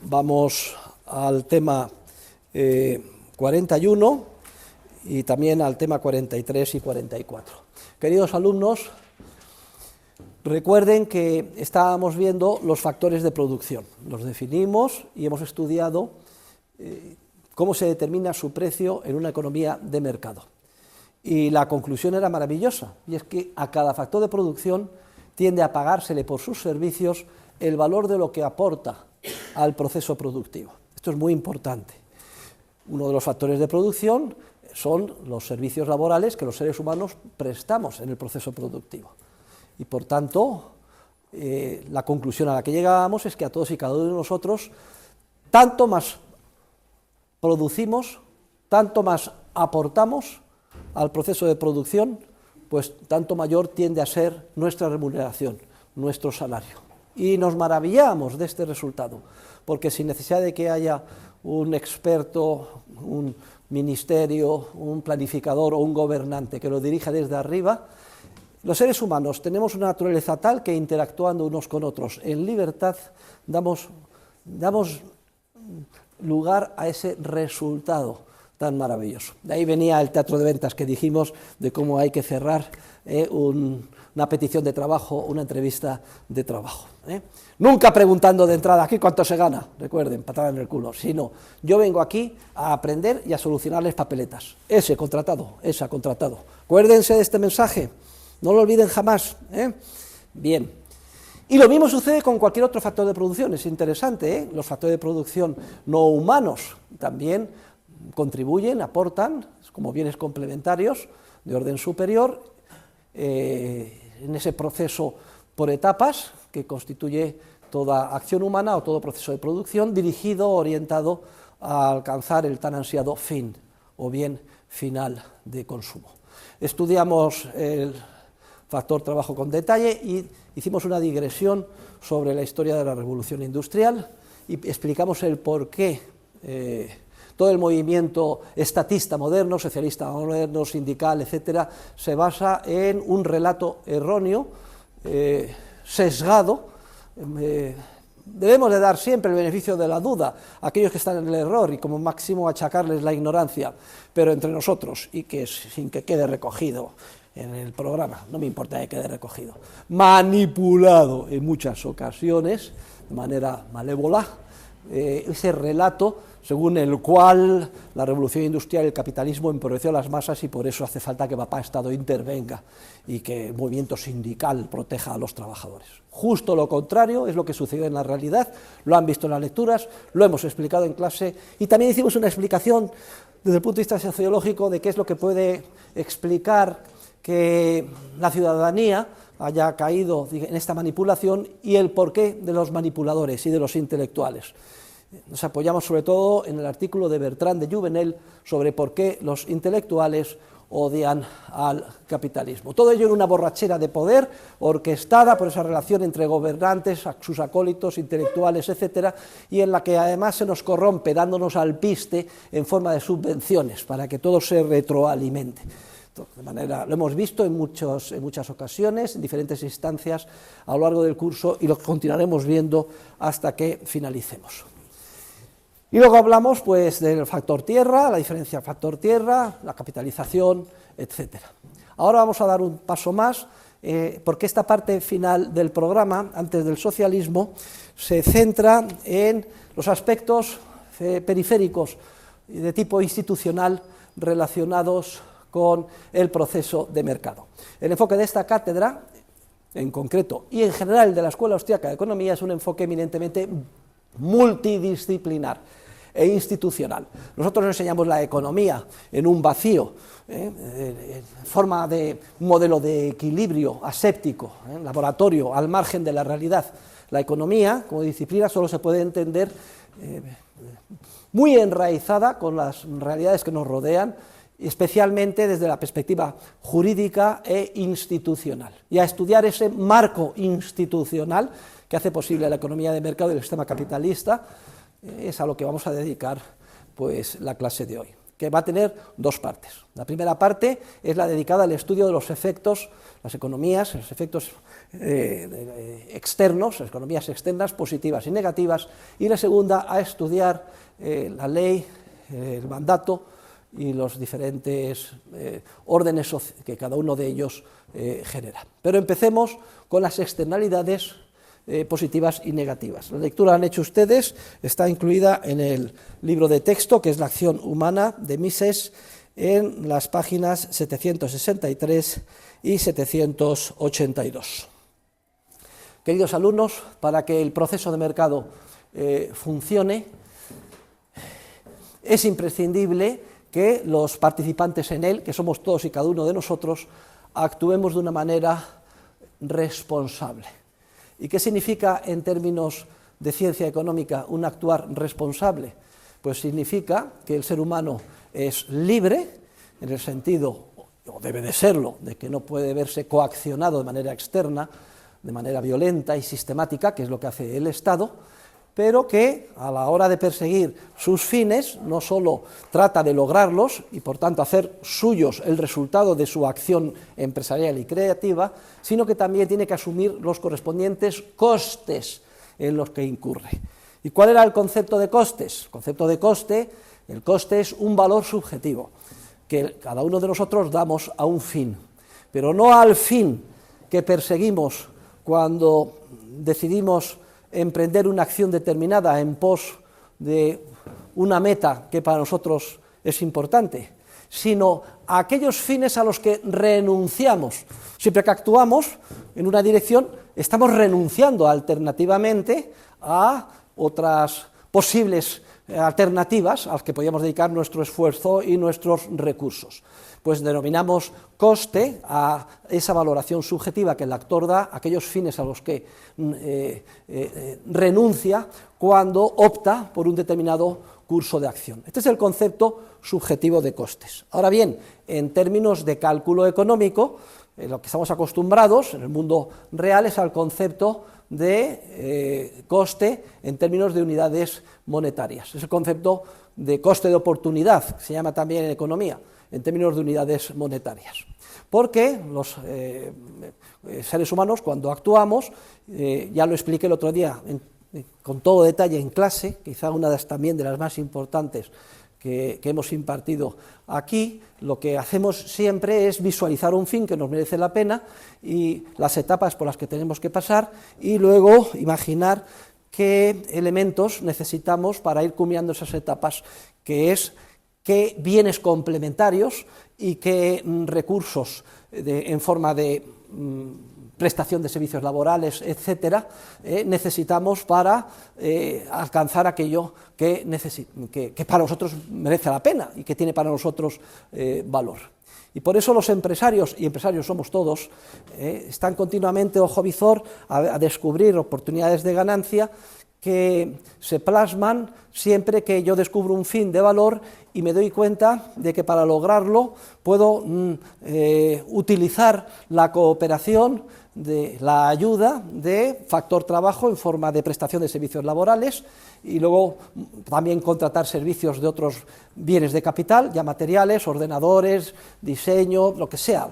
Vamos al tema 41 y también al tema 43 y 44. Queridos alumnos, recuerden que estábamos viendo los factores de producción. Los definimos y hemos estudiado cómo se determina su precio en una economía de mercado. Y la conclusión era maravillosa, y es que a cada factor de producción tiende a pagársele por sus servicios el valor de lo que aporta al proceso productivo. Esto es muy importante. Uno de los factores de producción son los servicios laborales que los seres humanos prestamos en el proceso productivo. Y por tanto, la conclusión a la que llegábamos es que a todos y cada uno de nosotros, tanto más producimos, tanto más aportamos al proceso de producción, pues tanto mayor tiende a ser nuestra remuneración, nuestro salario. Y nos maravillamos de este resultado, porque sin necesidad de que haya un experto, un ministerio, un planificador o un gobernante que lo dirija desde arriba, los seres humanos tenemos una naturaleza tal que interactuando unos con otros en libertad damos lugar a ese resultado tan maravilloso. De ahí venía el teatro de ventas que dijimos de cómo hay que cerrar una petición de trabajo, una entrevista de trabajo. Nunca preguntando de entrada, ¿aquí cuánto se gana? Recuerden, patada en el culo, sino yo vengo aquí a aprender y a solucionarles papeletas. Ese contratado, esa contratado. Acuérdense de este mensaje, no lo olviden jamás. Bien. Y lo mismo sucede con cualquier otro factor de producción, es interesante, los factores de producción no humanos también contribuyen, aportan, como bienes complementarios de orden superior, en ese proceso por etapas que constituye toda acción humana o todo proceso de producción dirigido, orientado a alcanzar el tan ansiado fin o bien final de consumo. Estudiamos el factor trabajo con detalle y hicimos una digresión sobre la historia de la revolución industrial y explicamos el porqué todo el movimiento estatista moderno, socialista moderno, sindical, etcétera, se basa en un relato erróneo, sesgado. Debemos de dar siempre el beneficio de la duda a aquellos que están en el error y como máximo achacarles la ignorancia, pero entre nosotros, y que sin que quede recogido en el programa, no me importa que quede recogido, manipulado en muchas ocasiones, de manera malévola, ese relato según el cual la revolución industrial y el capitalismo empobreció a las masas y por eso hace falta que papá Estado intervenga y que el movimiento sindical proteja a los trabajadores. Justo lo contrario es lo que sucedió en la realidad, lo han visto en las lecturas, lo hemos explicado en clase y también hicimos una explicación desde el punto de vista sociológico de qué es lo que puede explicar que la ciudadanía haya caído en esta manipulación y el porqué de los manipuladores y de los intelectuales. Nos apoyamos sobre todo en el artículo de Bertrand de Jouvenel sobre por qué los intelectuales odian al capitalismo. Todo ello en una borrachera de poder orquestada por esa relación entre gobernantes, sus acólitos, intelectuales, etcétera, y en la que además se nos corrompe dándonos alpiste en forma de subvenciones para que todo se retroalimente. De manera, lo hemos visto en muchas ocasiones, en diferentes instancias a lo largo del curso y lo continuaremos viendo hasta que finalicemos. Y luego hablamos pues del factor tierra, la diferencia factor tierra, la capitalización, etcétera. Ahora vamos a dar un paso más, porque esta parte final del programa, antes del socialismo, se centra en los aspectos periféricos de tipo institucional relacionados con el proceso de mercado. El enfoque de esta cátedra, en concreto, y en general de la Escuela Austriaca de Economía, es un enfoque eminentemente multidisciplinar e institucional. Nosotros enseñamos la economía en un vacío, en forma de un modelo de equilibrio aséptico, laboratorio, al margen de la realidad. La economía, como disciplina, solo se puede entender muy enraizada con las realidades que nos rodean, especialmente desde la perspectiva jurídica e institucional, y a estudiar ese marco institucional que hace posible la economía de mercado y el sistema capitalista, es a lo que vamos a dedicar pues, la clase de hoy. que va a tener dos partes. La primera parte es la dedicada al estudio de los efectos, las economías, los efectos externos, las economías externas positivas y negativas, y la segunda a estudiar la ley, el mandato y los diferentes órdenes que cada uno de ellos genera. Pero empecemos con las externalidades positivas y negativas. La lectura la han hecho ustedes, está incluida en el libro de texto, que es La acción humana, de Mises, en las páginas 763 y 782. Queridos alumnos, para que el proceso de mercado funcione, es imprescindible que los participantes en él, que somos todos y cada uno de nosotros, actuemos de una manera responsable. ¿Y qué significa en términos de ciencia económica un actuar responsable? Pues significa que el ser humano es libre, en el sentido, o debe de serlo, de que no puede verse coaccionado de manera externa, de manera violenta y sistemática, que es lo que hace el Estado, pero que a la hora de perseguir sus fines no solo trata de lograrlos y por tanto hacer suyos el resultado de su acción empresarial y creativa, sino que también tiene que asumir los correspondientes costes en los que incurre. ¿Y cuál era el concepto de costes? El concepto de coste, el coste es un valor subjetivo que cada uno de nosotros damos a un fin, pero no al fin que perseguimos cuando decidimos emprender una acción determinada en pos de una meta que para nosotros es importante, sino a aquellos fines a los que renunciamos. Siempre que actuamos en una dirección, estamos renunciando alternativamente a otras posibles alternativas a las que podíamos dedicar nuestro esfuerzo y nuestros recursos. Pues denominamos coste a esa valoración subjetiva que el actor da, aquellos fines a los que renuncia cuando opta por un determinado curso de acción. Este es el concepto subjetivo de costes. Ahora bien, en términos de cálculo económico, lo que estamos acostumbrados en el mundo real es al concepto de coste en términos de unidades monetarias. Es el concepto de coste de oportunidad, que se llama también en economía, en términos de unidades monetarias. Porque los seres humanos, cuando actuamos, ya lo expliqué el otro día con todo detalle en clase, quizá una también de las más importantes que hemos impartido aquí, lo que hacemos siempre es visualizar un fin que nos merece la pena y las etapas por las que tenemos que pasar y luego imaginar qué elementos necesitamos para ir culminando esas etapas, que es qué bienes complementarios y qué recursos en forma de prestación de servicios laborales, etcétera, necesitamos para alcanzar aquello que para nosotros merece la pena y que tiene para nosotros valor. Y por eso los empresarios, y empresarios somos todos, están continuamente ojo visor a descubrir oportunidades de ganancia que se plasman siempre que yo descubro un fin de valor y me doy cuenta de que para lograrlo puedo utilizar la cooperación, de la ayuda de factor trabajo en forma de prestación de servicios laborales y luego también contratar servicios de otros bienes de capital, ya materiales, ordenadores, diseño, lo que sea,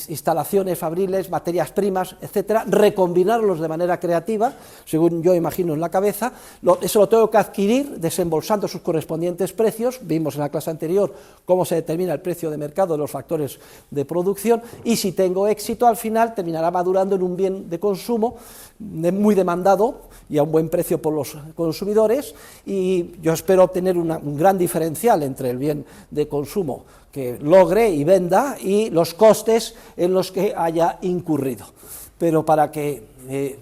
instalaciones fabriles, materias primas, etcétera, recombinarlos de manera creativa, según yo imagino en la cabeza. Eso lo tengo que adquirir desembolsando sus correspondientes precios. Vimos en la clase anterior cómo se determina el precio de mercado de los factores de producción y si tengo éxito al final terminará madurando en un bien de consumo muy demandado y a un buen precio por los consumidores, y yo espero obtener un gran diferencial entre el bien de consumo que logre y venda y los costes en los que haya incurrido. Pero para que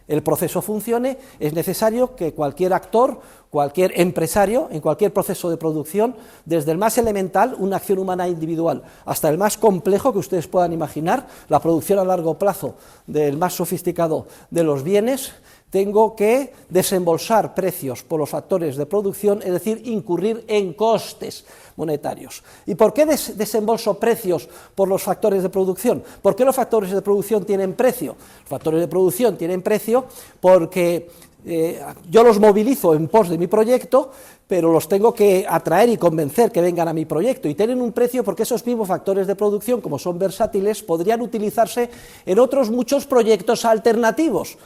el proceso funcione es necesario que cualquier actor, cualquier empresario, en cualquier proceso de producción, desde el más elemental, una acción humana individual, hasta el más complejo que ustedes puedan imaginar, la producción a largo plazo del más sofisticado de los bienes, tengo que desembolsar precios por los factores de producción, es decir, incurrir en costes monetarios. ¿Y por qué desembolso precios por los factores de producción? ¿Por qué los factores de producción tienen precio? Los factores de producción tienen precio porque yo los movilizo en pos de mi proyecto, pero los tengo que atraer y convencer que vengan a mi proyecto, y tienen un precio porque esos mismos factores de producción, como son versátiles, podrían utilizarse en otros muchos proyectos alternativos,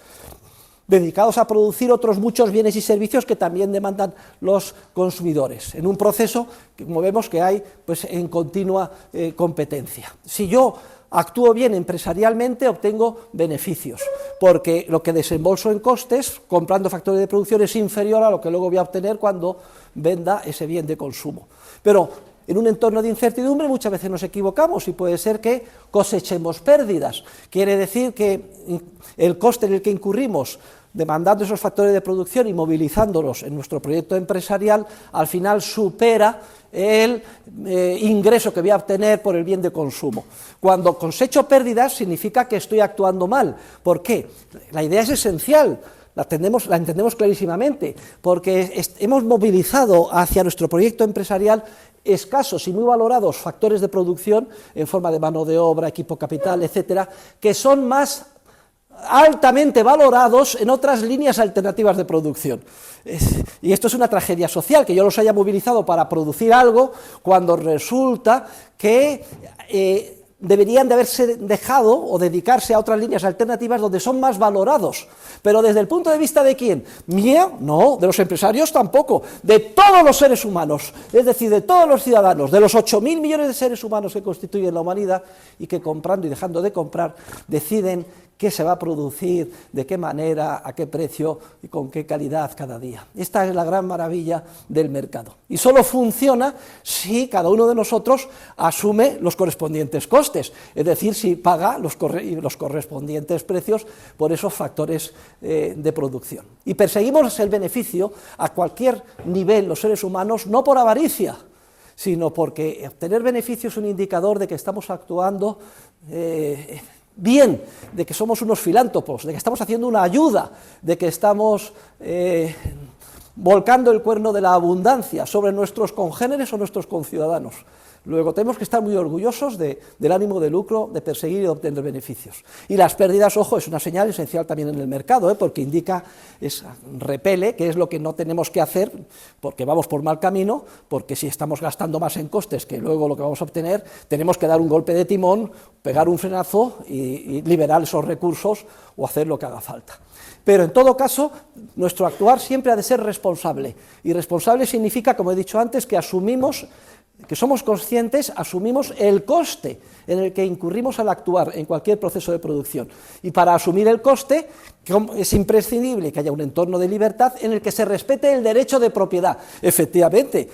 dedicados a producir otros muchos bienes y servicios que también demandan los consumidores, en un proceso que, como vemos, que hay pues, en continua competencia. Si yo actúo bien empresarialmente, obtengo beneficios, porque lo que desembolso en costes, comprando factores de producción, es inferior a lo que luego voy a obtener cuando venda ese bien de consumo. Pero en un entorno de incertidumbre muchas veces nos equivocamos y puede ser que cosechemos pérdidas. Quiere decir que el coste en el que incurrimos demandando esos factores de producción y movilizándolos en nuestro proyecto empresarial, al final supera el ingreso que voy a obtener por el bien de consumo. Cuando cosecho pérdidas significa que estoy actuando mal. ¿Por qué? La idea es esencial, la entendemos clarísimamente, porque hemos movilizado hacia nuestro proyecto empresarial escasos y muy valorados factores de producción en forma de mano de obra, equipo capital, etcétera, que son más altamente valorados en otras líneas alternativas de producción. Y esto es una tragedia social, que yo los haya movilizado para producir algo cuando resulta que deberían de haberse dejado o dedicarse a otras líneas alternativas donde son más valorados. Pero desde el punto de vista ¿de quién? ¿Mío? No, de los empresarios tampoco, de todos los seres humanos, es decir, de todos los ciudadanos, de los 8.000 millones de seres humanos que constituyen la humanidad y que comprando y dejando de comprar deciden qué se va a producir, de qué manera, a qué precio y con qué calidad cada día. Esta es la gran maravilla del mercado. Y solo funciona si cada uno de nosotros asume los correspondientes costes, es decir, si paga los correspondientes precios por esos factores de producción. Y perseguimos el beneficio a cualquier nivel los seres humanos, no por avaricia, sino porque obtener beneficio es un indicador de que estamos actuando bien, de que somos unos filántropos, de que estamos haciendo una ayuda, de que estamos volcando el cuerno de la abundancia sobre nuestros congéneres o nuestros conciudadanos. Luego tenemos que estar muy orgullosos del ánimo de lucro, de perseguir y de obtener beneficios. Y las pérdidas, ojo, es una señal esencial también en el mercado, porque indica, repele, que es lo que no tenemos que hacer, porque vamos por mal camino, porque si estamos gastando más en costes que luego lo que vamos a obtener, tenemos que dar un golpe de timón, pegar un frenazo y liberar esos recursos o hacer lo que haga falta. Pero en todo caso, nuestro actuar siempre ha de ser responsable, y responsable significa, como he dicho antes, que asumimos, que somos conscientes, asumimos el coste en el que incurrimos al actuar en cualquier proceso de producción. Y para asumir el coste es imprescindible que haya un entorno de libertad en el que se respete el derecho de propiedad. Efectivamente,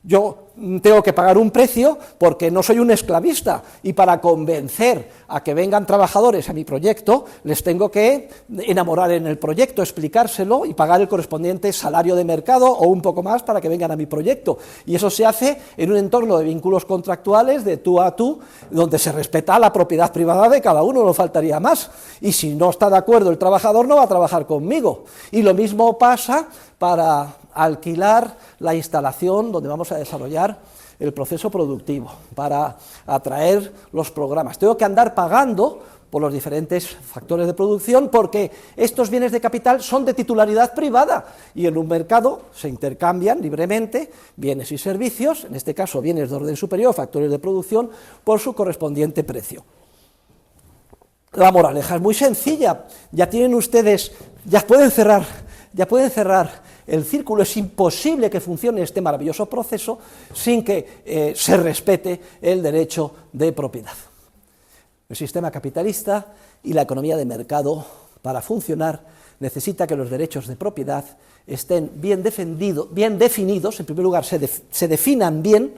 yo tengo que pagar un precio porque no soy un esclavista, y para convencer a que vengan trabajadores a mi proyecto les tengo que enamorar en el proyecto, explicárselo y pagar el correspondiente salario de mercado o un poco más para que vengan a mi proyecto, y eso se hace en un entorno de vínculos contractuales de tú a tú, donde se respeta la propiedad privada de cada uno, no faltaría más, y si no está de acuerdo el trabajador no va a trabajar conmigo. Y lo mismo pasa para alquilar la instalación donde vamos a desarrollar el proceso productivo, para atraer los programas. Tengo que andar pagando por los diferentes factores de producción, porque estos bienes de capital son de titularidad privada y en un mercado se intercambian libremente bienes y servicios, en este caso bienes de orden superior, factores de producción, por su correspondiente precio. La moraleja es muy sencilla, ya tienen ustedes, ya pueden cerrar el círculo. Es imposible que funcione este maravilloso proceso sin que se respete el derecho de propiedad. El sistema capitalista y la economía de mercado, para funcionar, necesita que los derechos de propiedad estén bien definidos, en primer lugar se definan bien,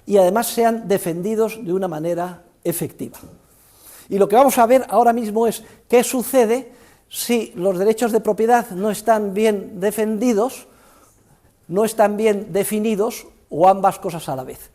y además sean defendidos de una manera efectiva. Y lo que vamos a ver ahora mismo es qué sucede si los derechos de propiedad no están bien defendidos, no están bien definidos, o ambas cosas a la vez.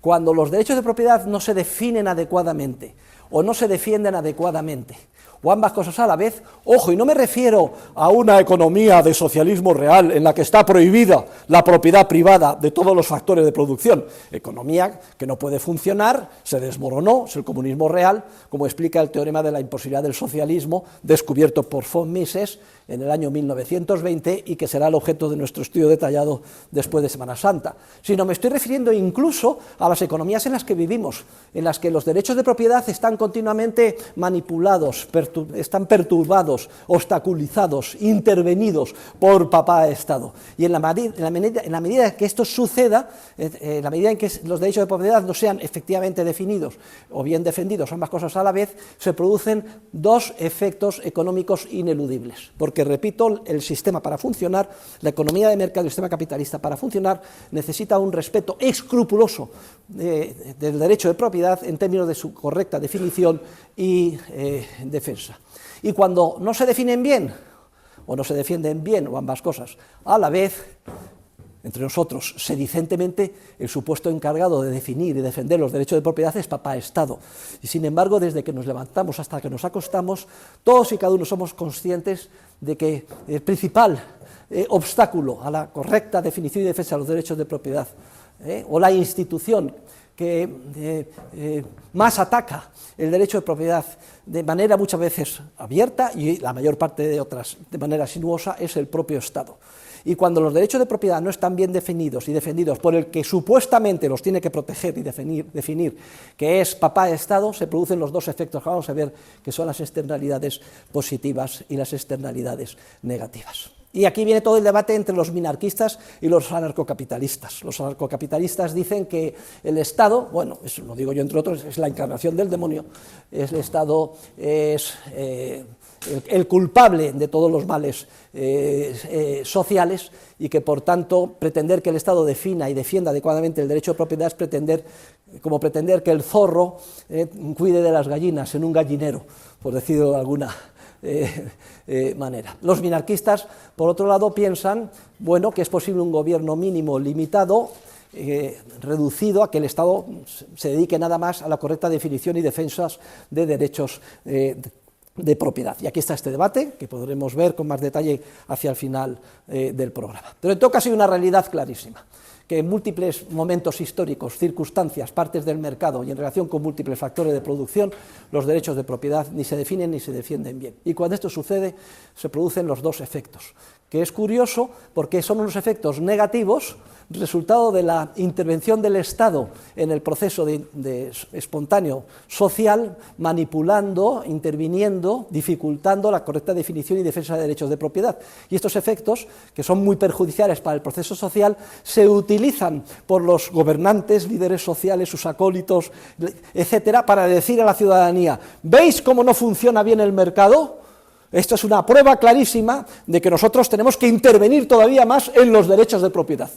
Cuando los derechos de propiedad no se definen adecuadamente, o no se defienden adecuadamente, o ambas cosas a la vez. Ojo, y no me refiero a una economía de socialismo real en la que está prohibida la propiedad privada de todos los factores de producción, economía que no puede funcionar, se desmoronó, es el comunismo real, como explica el teorema de la imposibilidad del socialismo, descubierto por von Mises en el año 1920 y que será el objeto de nuestro estudio detallado después de Semana Santa, sino me estoy refiriendo incluso a las economías en las que vivimos, en las que los derechos de propiedad están continuamente manipulados, están perturbados, obstaculizados, intervenidos por papá Estado. Y en la medida en que esto suceda, en la medida en que los derechos de propiedad no sean efectivamente definidos o bien defendidos, ambas cosas a la vez, se producen dos efectos económicos ineludibles. Porque, repito, el sistema para funcionar, la economía de mercado y el sistema capitalista para funcionar, necesita un respeto escrupuloso del derecho de propiedad en términos de su correcta definición y defensa. Y cuando no se definen bien, o no se defienden bien, o ambas cosas a la vez, entre nosotros, sedicentemente, el supuesto encargado de definir y defender los derechos de propiedad es papá Estado. Y sin embargo, desde que nos levantamos hasta que nos acostamos, todos y cada uno somos conscientes de que el principal obstáculo a la correcta definición y defensa de los derechos de propiedad, o la institución que más ataca el derecho de propiedad de manera muchas veces abierta y la mayor parte de otras de manera sinuosa, es el propio Estado. Y cuando los derechos de propiedad no están bien definidos y defendidos por el que supuestamente los tiene que proteger y definir, que es papá Estado, se producen los dos efectos que vamos a ver, que son las externalidades positivas y las externalidades negativas. Y aquí viene todo el debate entre los minarquistas y los anarcocapitalistas. Los anarcocapitalistas dicen que el Estado, bueno, eso lo digo yo entre otros, es la encarnación del demonio, el Estado es el culpable de todos los males sociales y que por tanto pretender que el Estado defina y defienda adecuadamente el derecho de propiedad es pretender que el zorro cuide de las gallinas en un gallinero, por decirlo de alguna manera. Los minarquistas, por otro lado, piensan, bueno, que es posible un gobierno mínimo limitado, reducido a que el Estado se dedique nada más a la correcta definición y defensas de derechos de propiedad. Y aquí está este debate, que podremos ver con más detalle hacia el final del programa. Pero en todo caso hay una realidad clarísima, que en múltiples momentos históricos, circunstancias, partes del mercado y en relación con múltiples factores de producción, los derechos de propiedad ni se definen ni se defienden bien. Y cuando esto sucede, se producen los dos efectos, que es curioso porque son unos efectos negativos, resultado de la intervención del Estado en el proceso de espontáneo social, manipulando, interviniendo, dificultando la correcta definición y defensa de derechos de propiedad. Y estos efectos, que son muy perjudiciales para el proceso social, se utilizan por los gobernantes, líderes sociales, sus acólitos, etcétera, para decir a la ciudadanía: ¿veis cómo no funciona bien el mercado? Esto es una prueba clarísima de que nosotros tenemos que intervenir todavía más en los derechos de propiedad,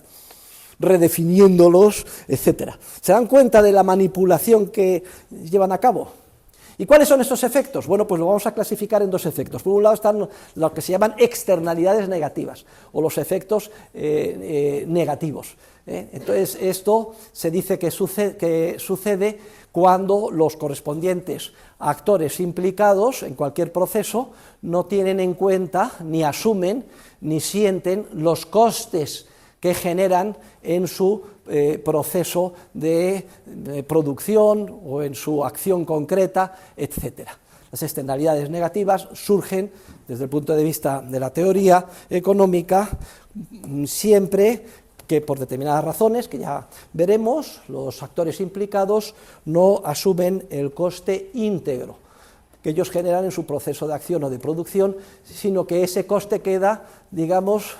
redefiniéndolos, etcétera. ¿Se dan cuenta de la manipulación que llevan a cabo? ¿Y cuáles son estos efectos? Bueno, pues lo vamos a clasificar en dos efectos. Por un lado están lo que se llaman externalidades negativas, o los efectos negativos. Entonces, esto se dice que sucede cuando los correspondientes actores implicados en cualquier proceso no tienen en cuenta, ni asumen, ni sienten los costes que generan en su proceso de producción o en su acción concreta, etcétera. Las externalidades negativas surgen desde el punto de vista de la teoría económica siempre que por determinadas razones, que ya veremos, los actores implicados no asumen el coste íntegro que ellos generan en su proceso de acción o de producción, sino que ese coste queda, digamos,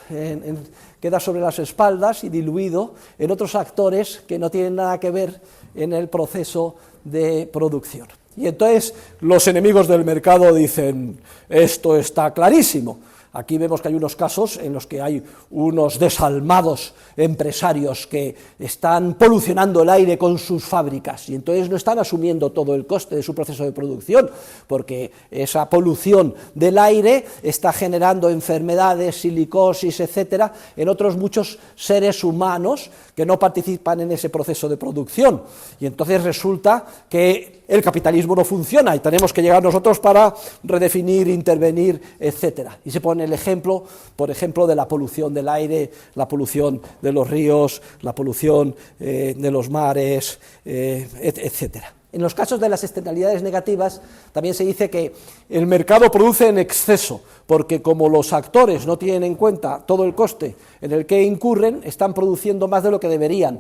queda sobre las espaldas y diluido en otros actores que no tienen nada que ver en el proceso de producción. Y entonces los enemigos del mercado dicen: esto está clarísimo. Aquí vemos que hay unos casos en los que hay unos desalmados empresarios que están polucionando el aire con sus fábricas y entonces no están asumiendo todo el coste de su proceso de producción, porque esa polución del aire está generando enfermedades, silicosis, etcétera, en otros muchos seres humanos que no participan en ese proceso de producción. Y entonces resulta que el capitalismo no funciona y tenemos que llegar nosotros para redefinir, intervenir, etcétera. Y se pone el ejemplo, por ejemplo, de la polución del aire, la polución de los ríos, la polución de los mares, etcétera. En los casos de las externalidades negativas también se dice que el mercado produce en exceso, porque como los actores no tienen en cuenta todo el coste en el que incurren, están produciendo más de lo que deberían,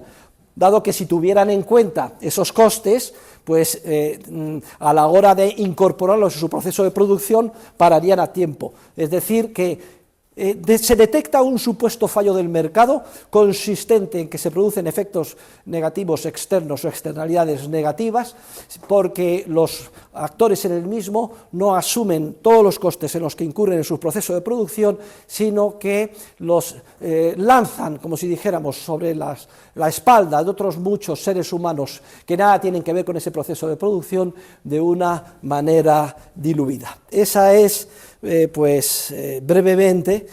dado que si tuvieran en cuenta esos costes, pues a la hora de incorporarlos en su proceso de producción pararían a tiempo. Es decir, que se detecta un supuesto fallo del mercado consistente en que se producen efectos negativos externos o externalidades negativas porque los actores en el mismo no asumen todos los costes en los que incurren en su proceso de producción, sino que los lanzan, como si dijéramos, sobre la espalda de otros muchos seres humanos que nada tienen que ver con ese proceso de producción de una manera diluida. Esa es brevemente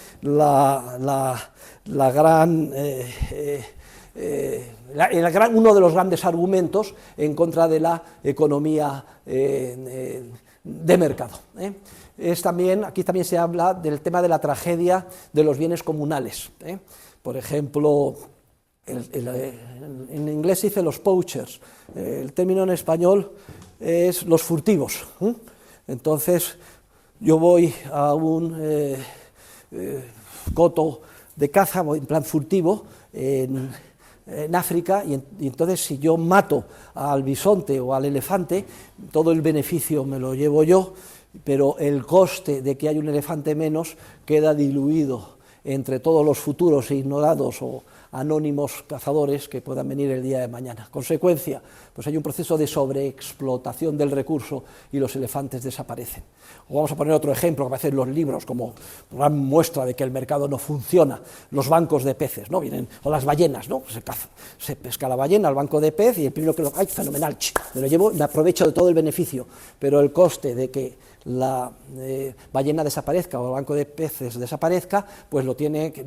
uno de los grandes argumentos en contra de la economía de mercado. Aquí también se habla del tema de la tragedia de los bienes comunales. Por ejemplo, en inglés se dice los poachers, el término en español es los furtivos. Entonces, yo voy a un coto de caza, voy en plan furtivo, en África, y entonces si yo mato al bisonte o al elefante, todo el beneficio me lo llevo yo, pero el coste de que haya un elefante menos queda diluido entre todos los futuros e ignorados o anónimos cazadores que puedan venir el día de mañana. Consecuencia, pues hay un proceso de sobreexplotación del recurso y los elefantes desaparecen. O vamos a poner otro ejemplo que aparece en los libros como gran muestra de que el mercado no funciona, los bancos de peces, ¿no? Vienen, o las ballenas, ¿no? Se pesca la ballena al banco de pez y el primero que lo... ¡ay, fenomenal! Me lo llevo, me aprovecho de todo el beneficio, pero el coste de que la ballena desaparezca o el banco de peces desaparezca, pues lo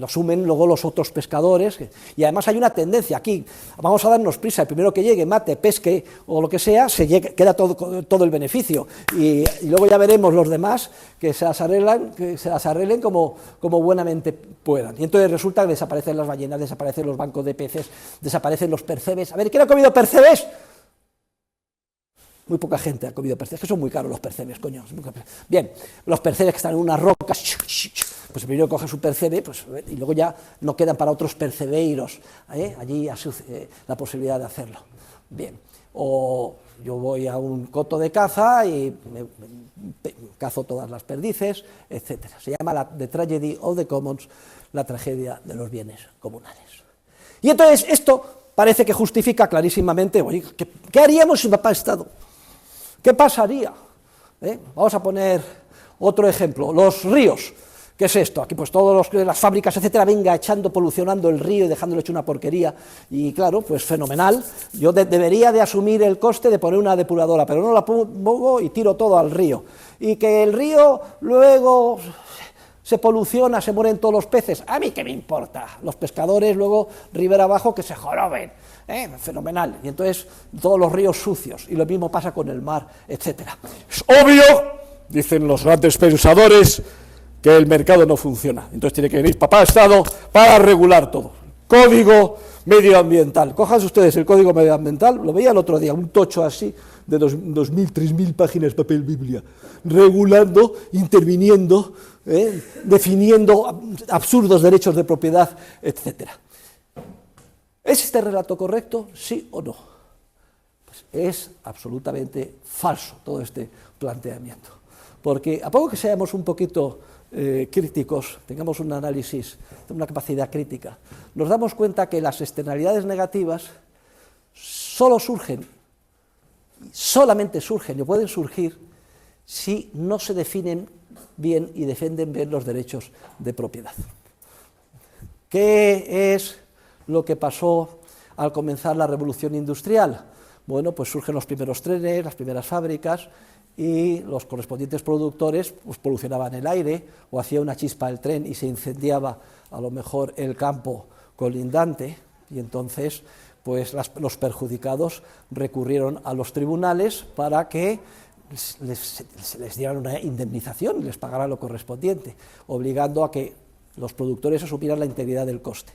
asumen luego los otros pescadores, y además hay una tendencia aquí, vamos a darnos prisa, el primero que llegue, mate, pesque o lo que sea, queda todo el beneficio, y luego ya veremos los demás que se las arreglen como buenamente puedan, y entonces resulta que desaparecen las ballenas, desaparecen los bancos de peces, desaparecen los percebes. A ver, ¿quién ha comido percebes? Muy poca gente ha comido percebes, que son muy caros los percebes, coño. Bien, los percebes que están en unas rocas, pues primero coge su percebe, pues, y luego ya no quedan para otros percebeiros, allí la posibilidad de hacerlo. Bien, o yo voy a un coto de caza y cazo todas las perdices, etc. Se llama The Tragedy of the Commons, la tragedia de los bienes comunales. Y entonces esto parece que justifica clarísimamente, oye, ¿qué haríamos si papá Estado? ¿Qué pasaría? Vamos a poner otro ejemplo, los ríos. ¿Qué es esto? Aquí pues todas las fábricas, etcétera, venga echando, polucionando el río y dejándolo hecho una porquería, y claro, pues fenomenal, yo debería de asumir el coste de poner una depuradora, pero no la pongo y tiro todo al río, y que el río luego se poluciona, se mueren todos los peces, ¿a mí qué me importa? Los pescadores luego ribera abajo que se joroben, fenomenal, y entonces todos los ríos sucios, y lo mismo pasa con el mar, etcétera. Es obvio, dicen los grandes pensadores, que el mercado no funciona, entonces tiene que venir papá Estado para regular todo. Código medioambiental, cojan ustedes el código medioambiental, lo veía el otro día, un tocho así, de 2.000, 3.000 páginas de papel Biblia, regulando, interviniendo, definiendo absurdos derechos de propiedad, etc. ¿Es este relato correcto? ¿Sí o no? Pues es absolutamente falso todo este planteamiento, porque a poco que seamos un poquito críticos, tengamos un análisis, una capacidad crítica, nos damos cuenta que las externalidades negativas solamente surgen o pueden surgir si no se definen bien y defienden bien los derechos de propiedad. ¿Qué es lo que pasó al comenzar la revolución industrial? Bueno, pues surgen los primeros trenes, las primeras fábricas, y los correspondientes productores pues polucionaban el aire, o hacía una chispa el tren y se incendiaba a lo mejor el campo colindante, y entonces pues los perjudicados recurrieron a los tribunales para que les dieran una indemnización, les pagaran lo correspondiente, obligando a que los productores asumieran la integridad del coste.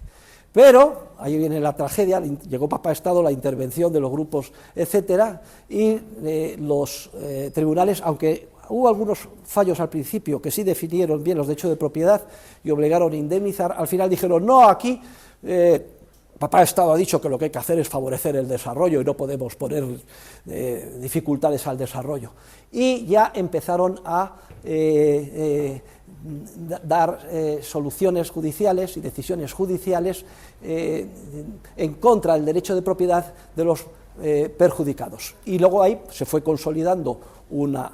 Pero ahí viene la tragedia, llegó Papá Estado, la intervención de los grupos, etcétera, y los tribunales, aunque hubo algunos fallos al principio que sí definieron bien los derechos de propiedad y obligaron a indemnizar, al final dijeron, no, aquí Papá Estado ha dicho que lo que hay que hacer es favorecer el desarrollo y no podemos poner dificultades al desarrollo. Y ya empezaron a dar soluciones judiciales y decisiones judiciales en contra del derecho de propiedad de los perjudicados. Y luego ahí se fue consolidando una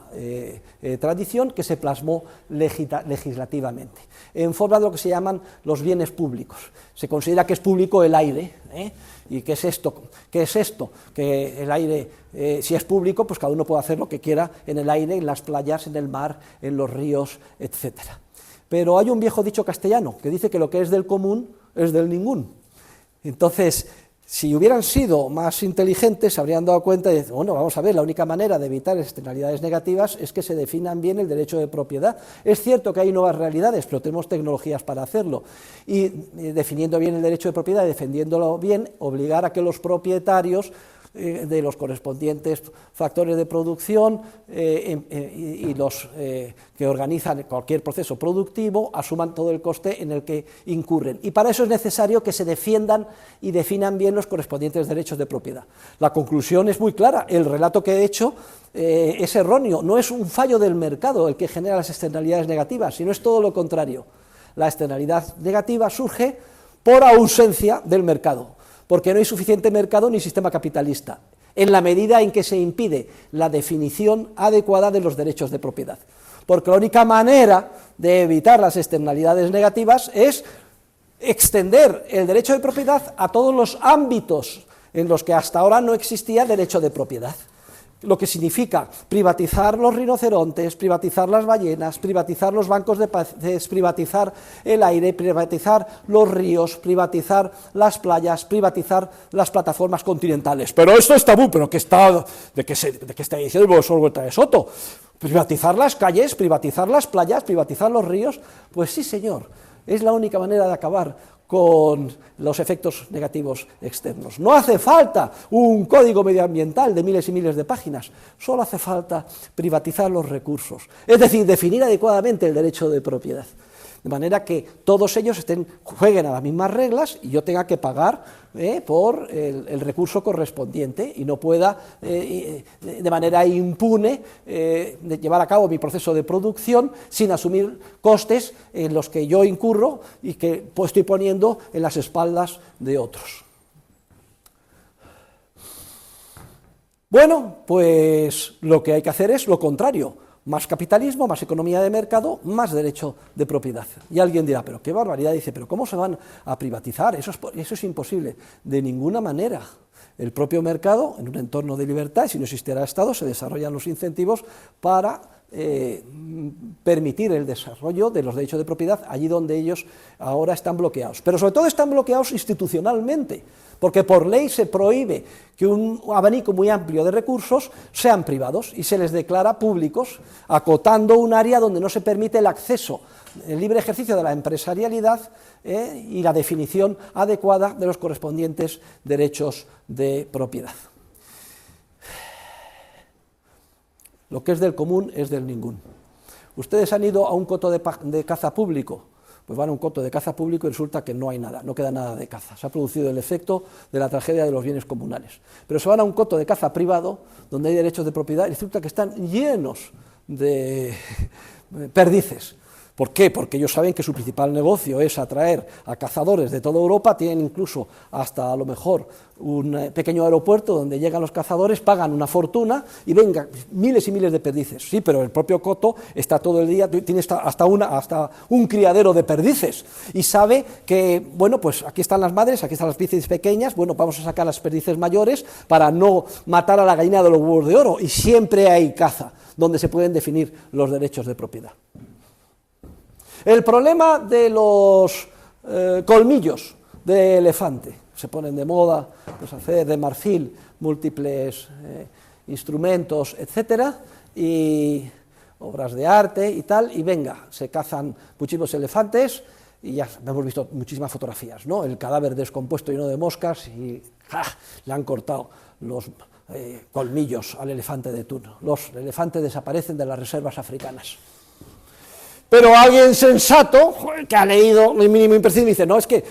tradición que se plasmó legislativamente, en forma de lo que se llaman los bienes públicos. Se considera que es público el aire, ¿y qué es esto? ¿Qué es esto? Que el aire, si es público, pues cada uno puede hacer lo que quiera en el aire, en las playas, en el mar, en los ríos, etcétera. Pero hay un viejo dicho castellano que dice que lo que es del común es del ningún. Entonces, si hubieran sido más inteligentes, se habrían dado cuenta de, bueno, vamos a ver, la única manera de evitar externalidades negativas es que se definan bien el derecho de propiedad. Es cierto que hay nuevas realidades, pero tenemos tecnologías para hacerlo. Y definiendo bien el derecho de propiedad y defendiéndolo bien, obligar a que los propietarios de los correspondientes factores de producción y los que organizan cualquier proceso productivo asuman todo el coste en el que incurren. Y para eso es necesario que se defiendan y definan bien los correspondientes derechos de propiedad. La conclusión es muy clara, el relato que he hecho es erróneo, no es un fallo del mercado el que genera las externalidades negativas, sino es todo lo contrario. La externalidad negativa surge por ausencia del mercado, porque no hay suficiente mercado ni sistema capitalista, en la medida en que se impide la definición adecuada de los derechos de propiedad. Porque la única manera de evitar las externalidades negativas es extender el derecho de propiedad a todos los ámbitos en los que hasta ahora no existía derecho de propiedad. Lo que significa privatizar los rinocerontes, privatizar las ballenas, privatizar los bancos de peces, privatizar el aire, privatizar los ríos, privatizar las playas, privatizar las plataformas continentales. Pero esto es tabú, pero ¿de qué está diciendo el profesor Huerta de Soto? Privatizar las calles, privatizar las playas, privatizar los ríos. Pues sí, señor, es la única manera de acabar con los efectos negativos externos. No hace falta un código medioambiental de miles y miles de páginas, solo hace falta privatizar los recursos, es decir, definir adecuadamente el derecho de propiedad, de manera que todos ellos jueguen a las mismas reglas y yo tenga que pagar por el recurso correspondiente y no pueda de manera impune llevar a cabo mi proceso de producción sin asumir costes en los que yo incurro y que estoy poniendo en las espaldas de otros. Bueno, pues lo que hay que hacer es lo contrario. Más capitalismo, más economía de mercado, más derecho de propiedad. Y alguien dirá, pero qué barbaridad, dice, pero ¿cómo se van a privatizar? Eso es imposible. De ninguna manera. El propio mercado, en un entorno de libertad, y si no existiera Estado, se desarrollan los incentivos para permitir el desarrollo de los derechos de propiedad allí donde ellos ahora están bloqueados. Pero sobre todo están bloqueados institucionalmente, porque por ley se prohíbe que un abanico muy amplio de recursos sean privados y se les declara públicos, acotando un área donde no se permite el acceso, el libre ejercicio de la empresarialidad y la definición adecuada de los correspondientes derechos de propiedad. Lo que es del común es del ningún. Ustedes han ido a un coto de caza público, pues van a un coto de caza público y resulta que no hay nada, no queda nada de caza. Se ha producido el efecto de la tragedia de los bienes comunales. Pero se van a un coto de caza privado, donde hay derechos de propiedad, y resulta que están llenos de perdices. ¿Por qué? Porque ellos saben que su principal negocio es atraer a cazadores de toda Europa, tienen incluso hasta a lo mejor un pequeño aeropuerto donde llegan los cazadores, pagan una fortuna y vengan miles y miles de perdices. Sí, pero el propio coto está todo el día, tiene hasta un criadero de perdices y sabe que, bueno, pues aquí están las madres, aquí están las perdices pequeñas, bueno, vamos a sacar las perdices mayores para no matar a la gallina de los huevos de oro, y siempre hay caza donde se pueden definir los derechos de propiedad. El problema de los colmillos de elefante. se ponen de moda, pues hacer de marfil múltiples instrumentos, etcétera, y obras de arte y tal, y venga, se cazan muchísimos elefantes, y ya hemos visto muchísimas fotografías, ¿no? El cadáver descompuesto lleno de moscas, y le han cortado los colmillos al elefante de turno. Los elefantes desaparecen de las reservas africanas. Pero alguien sensato, que ha leído el mínimo imprescindible, dice, no, es que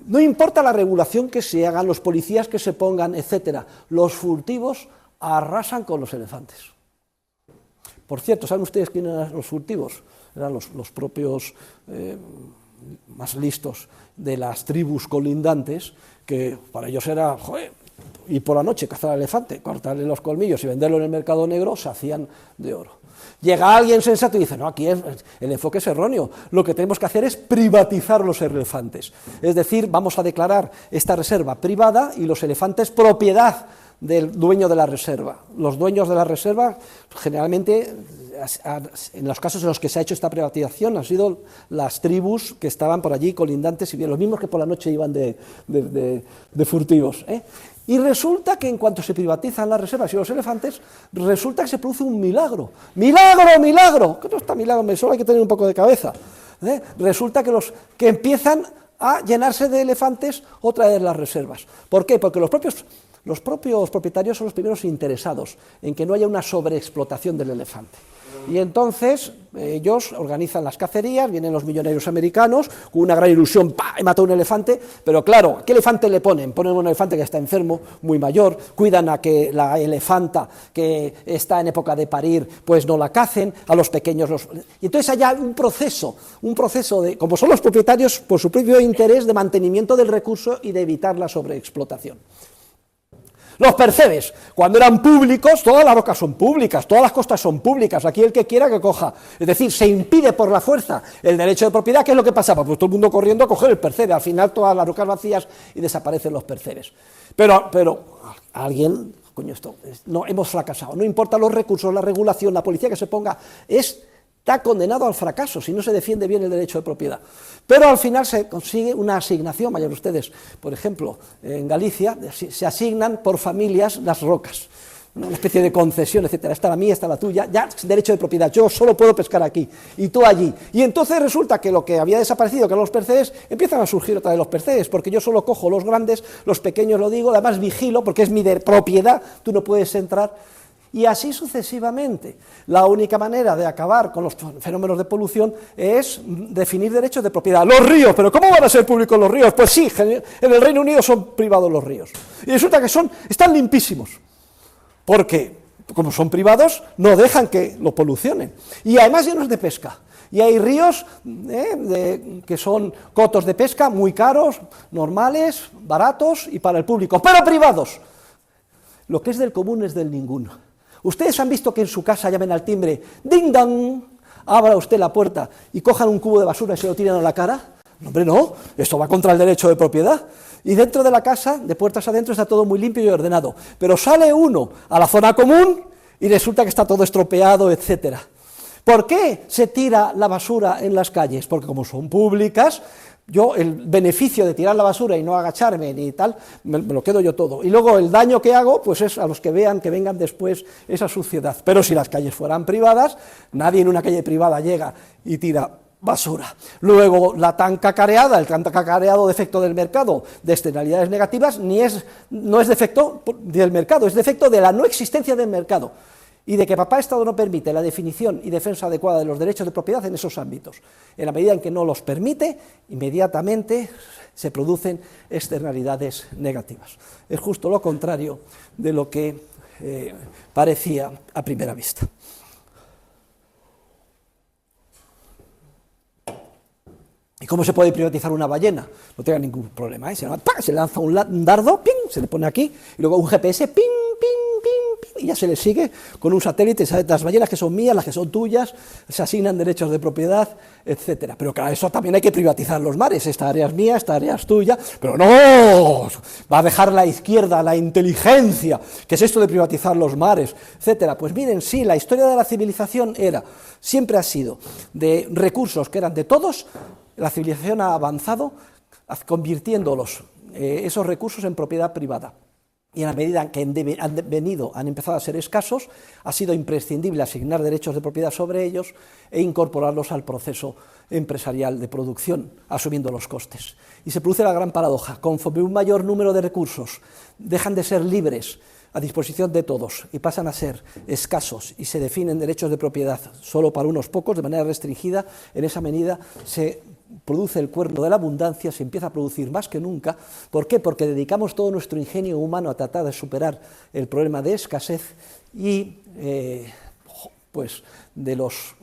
no importa la regulación que se hagan, los policías que se pongan, etcétera, los furtivos arrasan con los elefantes. Por cierto, ¿saben ustedes quiénes eran los furtivos? Eran los propios más listos de las tribus colindantes, que para ellos era, ir por la noche, cazar al elefante, cortarle los colmillos y venderlo en el mercado negro, se hacían de oro. Llega alguien sensato y dice, no, aquí el enfoque es erróneo, lo que tenemos que hacer es privatizar los elefantes, es decir, vamos a declarar esta reserva privada y los elefantes propiedad del dueño de la reserva. Los dueños de la reserva, generalmente, en los casos en los que se ha hecho esta privatización, han sido las tribus que estaban por allí colindantes, y bien, los mismos que por la noche iban de furtivos, ¿eh? Y resulta que en cuanto se privatizan las reservas y los elefantes, resulta que se produce un milagro. ¡Milagro, milagro! ¿Qué no está milagro? Solo hay que tener un poco de cabeza, ¿eh? Resulta que empiezan a llenarse de elefantes otra vez las reservas. ¿Por qué? Porque los propios propietarios son los primeros interesados en que no haya una sobreexplotación del elefante. Y entonces ellos organizan las cacerías, vienen los millonarios americanos con una gran ilusión, ¡pah!, he matado un elefante, pero claro, ¿qué elefante le ponen? Ponen un elefante que está enfermo, muy mayor, cuidan a que la elefanta que está en época de parir, pues no la cacen, a los pequeños y entonces hay un proceso de, como son los propietarios, por su propio interés de mantenimiento del recurso y de evitar la sobreexplotación. Los percebes, cuando eran públicos, todas las rocas son públicas, todas las costas son públicas, aquí el que quiera que coja. Es decir, se impide por la fuerza el derecho de propiedad. ¿Qué es lo que pasaba? Pues todo el mundo corriendo a coger el percebe, al final todas las rocas vacías y desaparecen los percebes. Pero alguien, coño, no, hemos fracasado, no importa los recursos, la regulación, la policía que se ponga, está condenado al fracaso si no se defiende bien el derecho de propiedad. Pero al final se consigue una asignación, vayan ustedes, por ejemplo, en Galicia se asignan por familias las rocas, una especie de concesión, etcétera, esta la mía, esta la tuya, ya derecho de propiedad, yo solo puedo pescar aquí y tú allí. Y entonces resulta que lo que había desaparecido, que eran los percebes, empiezan a surgir otra vez los percebes, porque yo solo cojo los grandes, los pequeños lo digo, además vigilo, porque es mi propiedad, tú no puedes entrar. Y así sucesivamente. La única manera de acabar con los fenómenos de polución es definir derechos de propiedad. Los ríos, ¿pero cómo van a ser públicos los ríos? Pues sí, en el Reino Unido son privados los ríos. Y resulta que están limpísimos, porque como son privados, no dejan que lo polucionen. Y además llenos de pesca. Y hay ríos que son cotos de pesca muy caros, normales, baratos y para el público, pero privados. Lo que es del común es del ninguno. Ustedes han visto que en su casa llamen al timbre, ¡ding dong! Abra usted la puerta y cojan un cubo de basura y se lo tiran a la cara. No, hombre, no, esto va contra el derecho de propiedad. Y dentro de la casa, de puertas adentro, está todo muy limpio y ordenado. Pero sale uno a la zona común y resulta que está todo estropeado, etcétera. ¿Por qué se tira la basura en las calles? Porque como son públicas, yo el beneficio de tirar la basura y no agacharme ni tal, me lo quedo yo todo. Y luego el daño que hago, pues es a los que vean, que vengan después esa suciedad. Pero si las calles fueran privadas, nadie en una calle privada llega y tira basura. Luego el tan cacareado defecto del mercado de externalidades negativas no es defecto del mercado, es defecto de la no existencia del mercado. Y de que papá Estado no permite la definición y defensa adecuada de los derechos de propiedad en esos ámbitos. En la medida en que no los permite, inmediatamente se producen externalidades negativas. Es justo lo contrario de lo que parecía a primera vista. ¿Y cómo se puede privatizar una ballena? No tenga ningún problema, ¿eh? Se lanza un dardo, ¡ping!, se le pone aquí, y luego un GPS, ¡ping!, ¡ping!, ¡ping!, ¡ping!, y ya se le sigue con un satélite, sabe las ballenas que son mías, las que son tuyas, se asignan derechos de propiedad, etcétera. Pero claro, eso también hay que privatizar los mares, esta área es mía, esta área es tuya, pero no, va a dejar la izquierda, la inteligencia, ¿qué es esto de privatizar los mares, etcétera? Pues miren, sí, la historia de la civilización siempre ha sido de recursos que eran de todos. La civilización ha avanzado convirtiéndolos esos recursos en propiedad privada. Y en la medida que han empezado a ser escasos, ha sido imprescindible asignar derechos de propiedad sobre ellos e incorporarlos al proceso empresarial de producción, asumiendo los costes. Y se produce la gran paradoja: conforme un mayor número de recursos dejan de ser libres a disposición de todos y pasan a ser escasos y se definen derechos de propiedad solo para unos pocos, de manera restringida, en esa medida se produce el cuerno de la abundancia, se empieza a producir más que nunca. ¿Por qué? Porque dedicamos todo nuestro ingenio humano a tratar de superar el problema de escasez y pues de los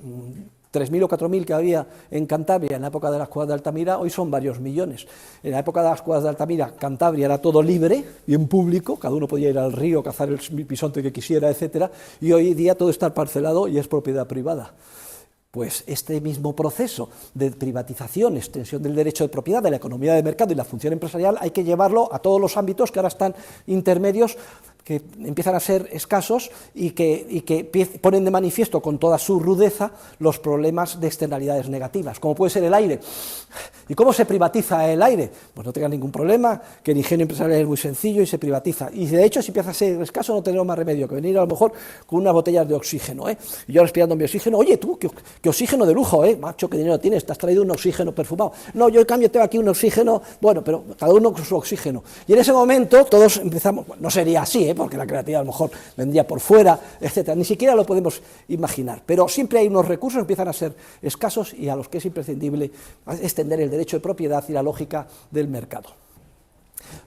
3.000 o 4.000 que había en Cantabria en la época de las cuevas de Altamira, hoy son varios millones. En la época de las cuevas de Altamira, Cantabria era todo libre y en público, cada uno podía ir al río, cazar el bisonte que quisiera, etcétera, y hoy día todo está parcelado y es propiedad privada. Pues este mismo proceso de privatización, extensión del derecho de propiedad, de la economía de mercado y la función empresarial, hay que llevarlo a todos los ámbitos que ahora están intermedios, que empiezan a ser escasos y que ponen de manifiesto con toda su rudeza los problemas de externalidades negativas, como puede ser el aire. ¿Y cómo se privatiza el aire? Pues no tenga ningún problema, que el ingenio empresarial es muy sencillo y se privatiza. Y de hecho, si empieza a ser escaso, no tenemos más remedio que venir a lo mejor con unas botellas de oxígeno, ¿eh? Y yo respirando mi oxígeno, oye tú, qué oxígeno de lujo, macho, qué dinero tienes, te has traído un oxígeno perfumado. No, yo en cambio tengo aquí un oxígeno, bueno, pero cada uno con su oxígeno. Y en ese momento todos empezamos, bueno, no sería así, porque la creatividad a lo mejor vendría por fuera, etcétera, ni siquiera lo podemos imaginar, pero siempre hay unos recursos que empiezan a ser escasos y a los que es imprescindible extender el derecho de propiedad y la lógica del mercado.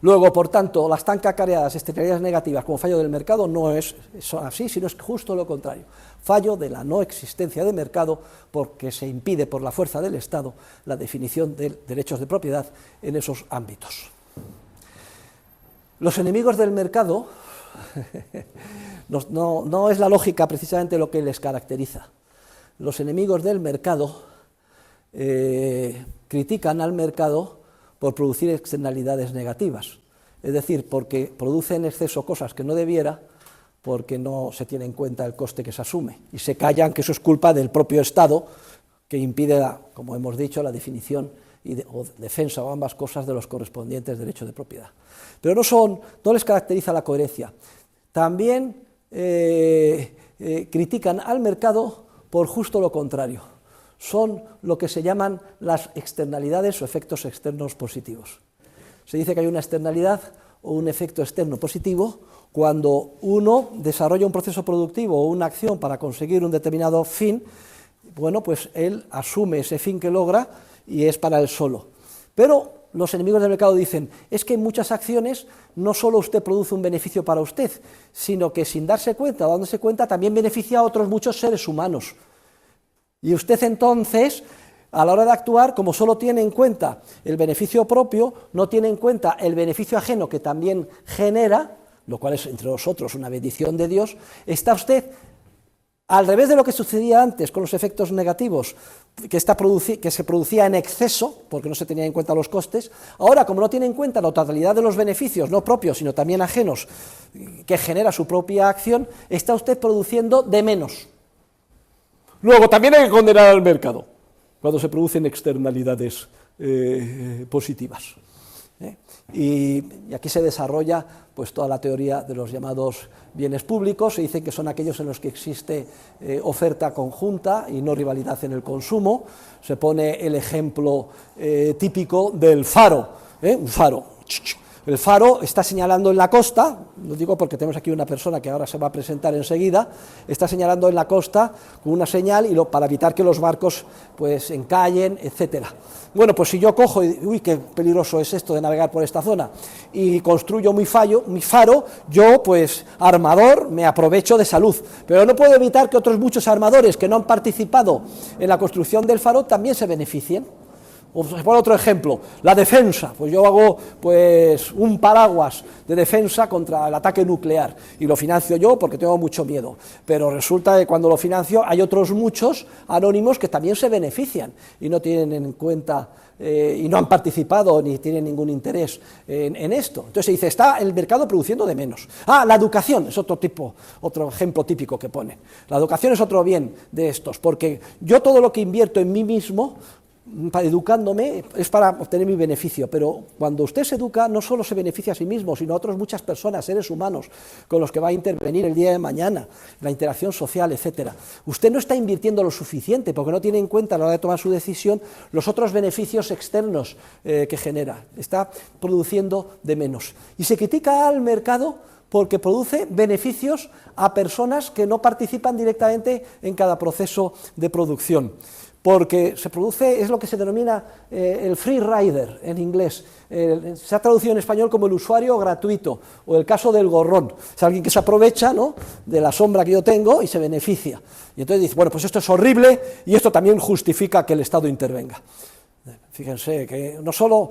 Luego, por tanto, las tan cacareadas externalidades negativas como fallo del mercado no es así, sino es justo lo contrario, fallo de la no existencia de mercado, porque se impide por la fuerza del Estado la definición de derechos de propiedad en esos ámbitos. Los enemigos del mercado no es la lógica precisamente lo que les caracteriza. Los enemigos del mercado critican al mercado por producir externalidades negativas, es decir, porque produce en exceso cosas que no debiera, porque no se tiene en cuenta el coste que se asume, y se callan que eso es culpa del propio Estado, que impide, como hemos dicho, la definición o defensa o ambas cosas de los correspondientes derechos de propiedad. Pero no les caracteriza la coherencia. También critican al mercado por justo lo contrario. Son lo que se llaman las externalidades o efectos externos positivos. Se dice que hay una externalidad o un efecto externo positivo cuando uno desarrolla un proceso productivo o una acción para conseguir un determinado fin. Bueno, pues él asume ese fin que logra y es para él solo. Pero los enemigos del mercado dicen, es que en muchas acciones no solo usted produce un beneficio para usted, sino que sin darse cuenta o dándose cuenta también beneficia a otros muchos seres humanos. Y usted entonces, a la hora de actuar, como solo tiene en cuenta el beneficio propio, no tiene en cuenta el beneficio ajeno que también genera, lo cual es entre nosotros una bendición de Dios, está usted al revés de lo que sucedía antes con los efectos negativos, que se producía en exceso, porque no se tenían en cuenta los costes. Ahora, como no tiene en cuenta la totalidad de los beneficios, no propios, sino también ajenos, que genera su propia acción, está usted produciendo de menos. Luego, también hay que condenar al mercado, cuando se producen externalidades positivas. Y aquí se desarrolla pues toda la teoría de los llamados bienes públicos. Se dice que son aquellos en los que existe oferta conjunta y no rivalidad en el consumo. Se pone el ejemplo típico del faro, un faro. El faro está señalando en la costa, lo digo porque tenemos aquí una persona que ahora se va a presentar enseguida, está señalando en la costa con una señal para evitar que los barcos pues encallen, etcétera. Bueno, pues si yo cojo y, uy, qué peligroso es esto de navegar por esta zona, y construyo mi faro, yo, pues, armador, me aprovecho de salud, pero no puedo evitar que otros muchos armadores que no han participado en la construcción del faro también se beneficien. O por otro ejemplo, la defensa, pues yo hago pues un paraguas de defensa contra el ataque nuclear y lo financio yo porque tengo mucho miedo, pero resulta que cuando lo financio hay otros muchos anónimos que también se benefician y no tienen en cuenta y no han participado ni tienen ningún interés en esto. Entonces se dice, está el mercado produciendo de menos. La educación es otro ejemplo típico que pone. La educación es otro bien de estos, porque yo todo lo que invierto en mí mismo educándome es para obtener mi beneficio, pero cuando usted se educa no solo se beneficia a sí mismo, sino a otras muchas personas, seres humanos, con los que va a intervenir el día de mañana, la interacción social, etcétera. Usted no está invirtiendo lo suficiente porque no tiene en cuenta a la hora de tomar su decisión los otros beneficios externos que genera, está produciendo de menos. Y se critica al mercado porque produce beneficios a personas que no participan directamente en cada proceso de producción. Porque se produce, es lo que se denomina el free rider en inglés, se ha traducido en español como el usuario gratuito, o el caso del gorrón, es alguien que se aprovecha, ¿no?, de la sombra que yo tengo y se beneficia, y entonces dice, bueno, pues esto es horrible y esto también justifica que el Estado intervenga. Fíjense que no solo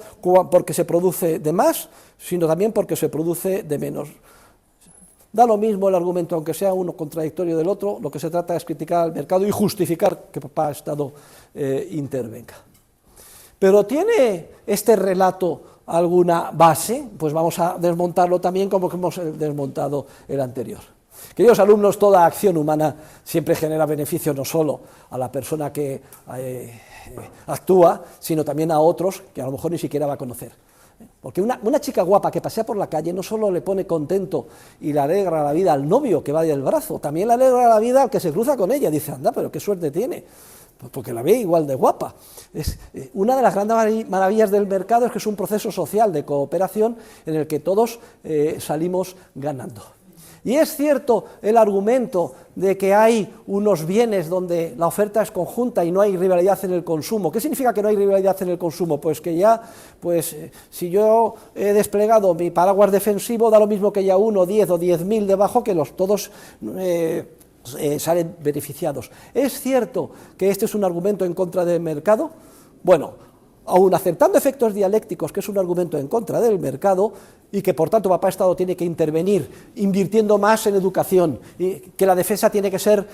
porque se produce de más, sino también porque se produce de menos. Da lo mismo el argumento, aunque sea uno contradictorio del otro, lo que se trata es criticar al mercado y justificar que papá Estado intervenga. Pero ¿tiene este relato alguna base? Pues vamos a desmontarlo también como hemos desmontado el anterior. Queridos alumnos, toda acción humana siempre genera beneficio no solo a la persona que actúa, sino también a otros que a lo mejor ni siquiera va a conocer. Porque una chica guapa que pasea por la calle no solo le pone contento y le alegra la vida al novio que va del brazo, también le alegra la vida al que se cruza con ella. Dice, anda, pero qué suerte tiene, pues porque la ve igual de guapa. Una de las grandes maravillas del mercado es que es un proceso social de cooperación en el que todos salimos ganando. Y es cierto el argumento de que hay unos bienes donde la oferta es conjunta y no hay rivalidad en el consumo. ¿Qué significa que no hay rivalidad en el consumo? Pues que ya, si yo he desplegado mi paraguas defensivo, da lo mismo que haya 1, 10 o 10.000 debajo, que todos salen beneficiados. ¿Es cierto que este es un argumento en contra del mercado? Bueno, aun aceptando efectos dialécticos, que es un argumento en contra del mercado, y que por tanto papá Estado tiene que intervenir invirtiendo más en educación, y que la defensa tiene que ser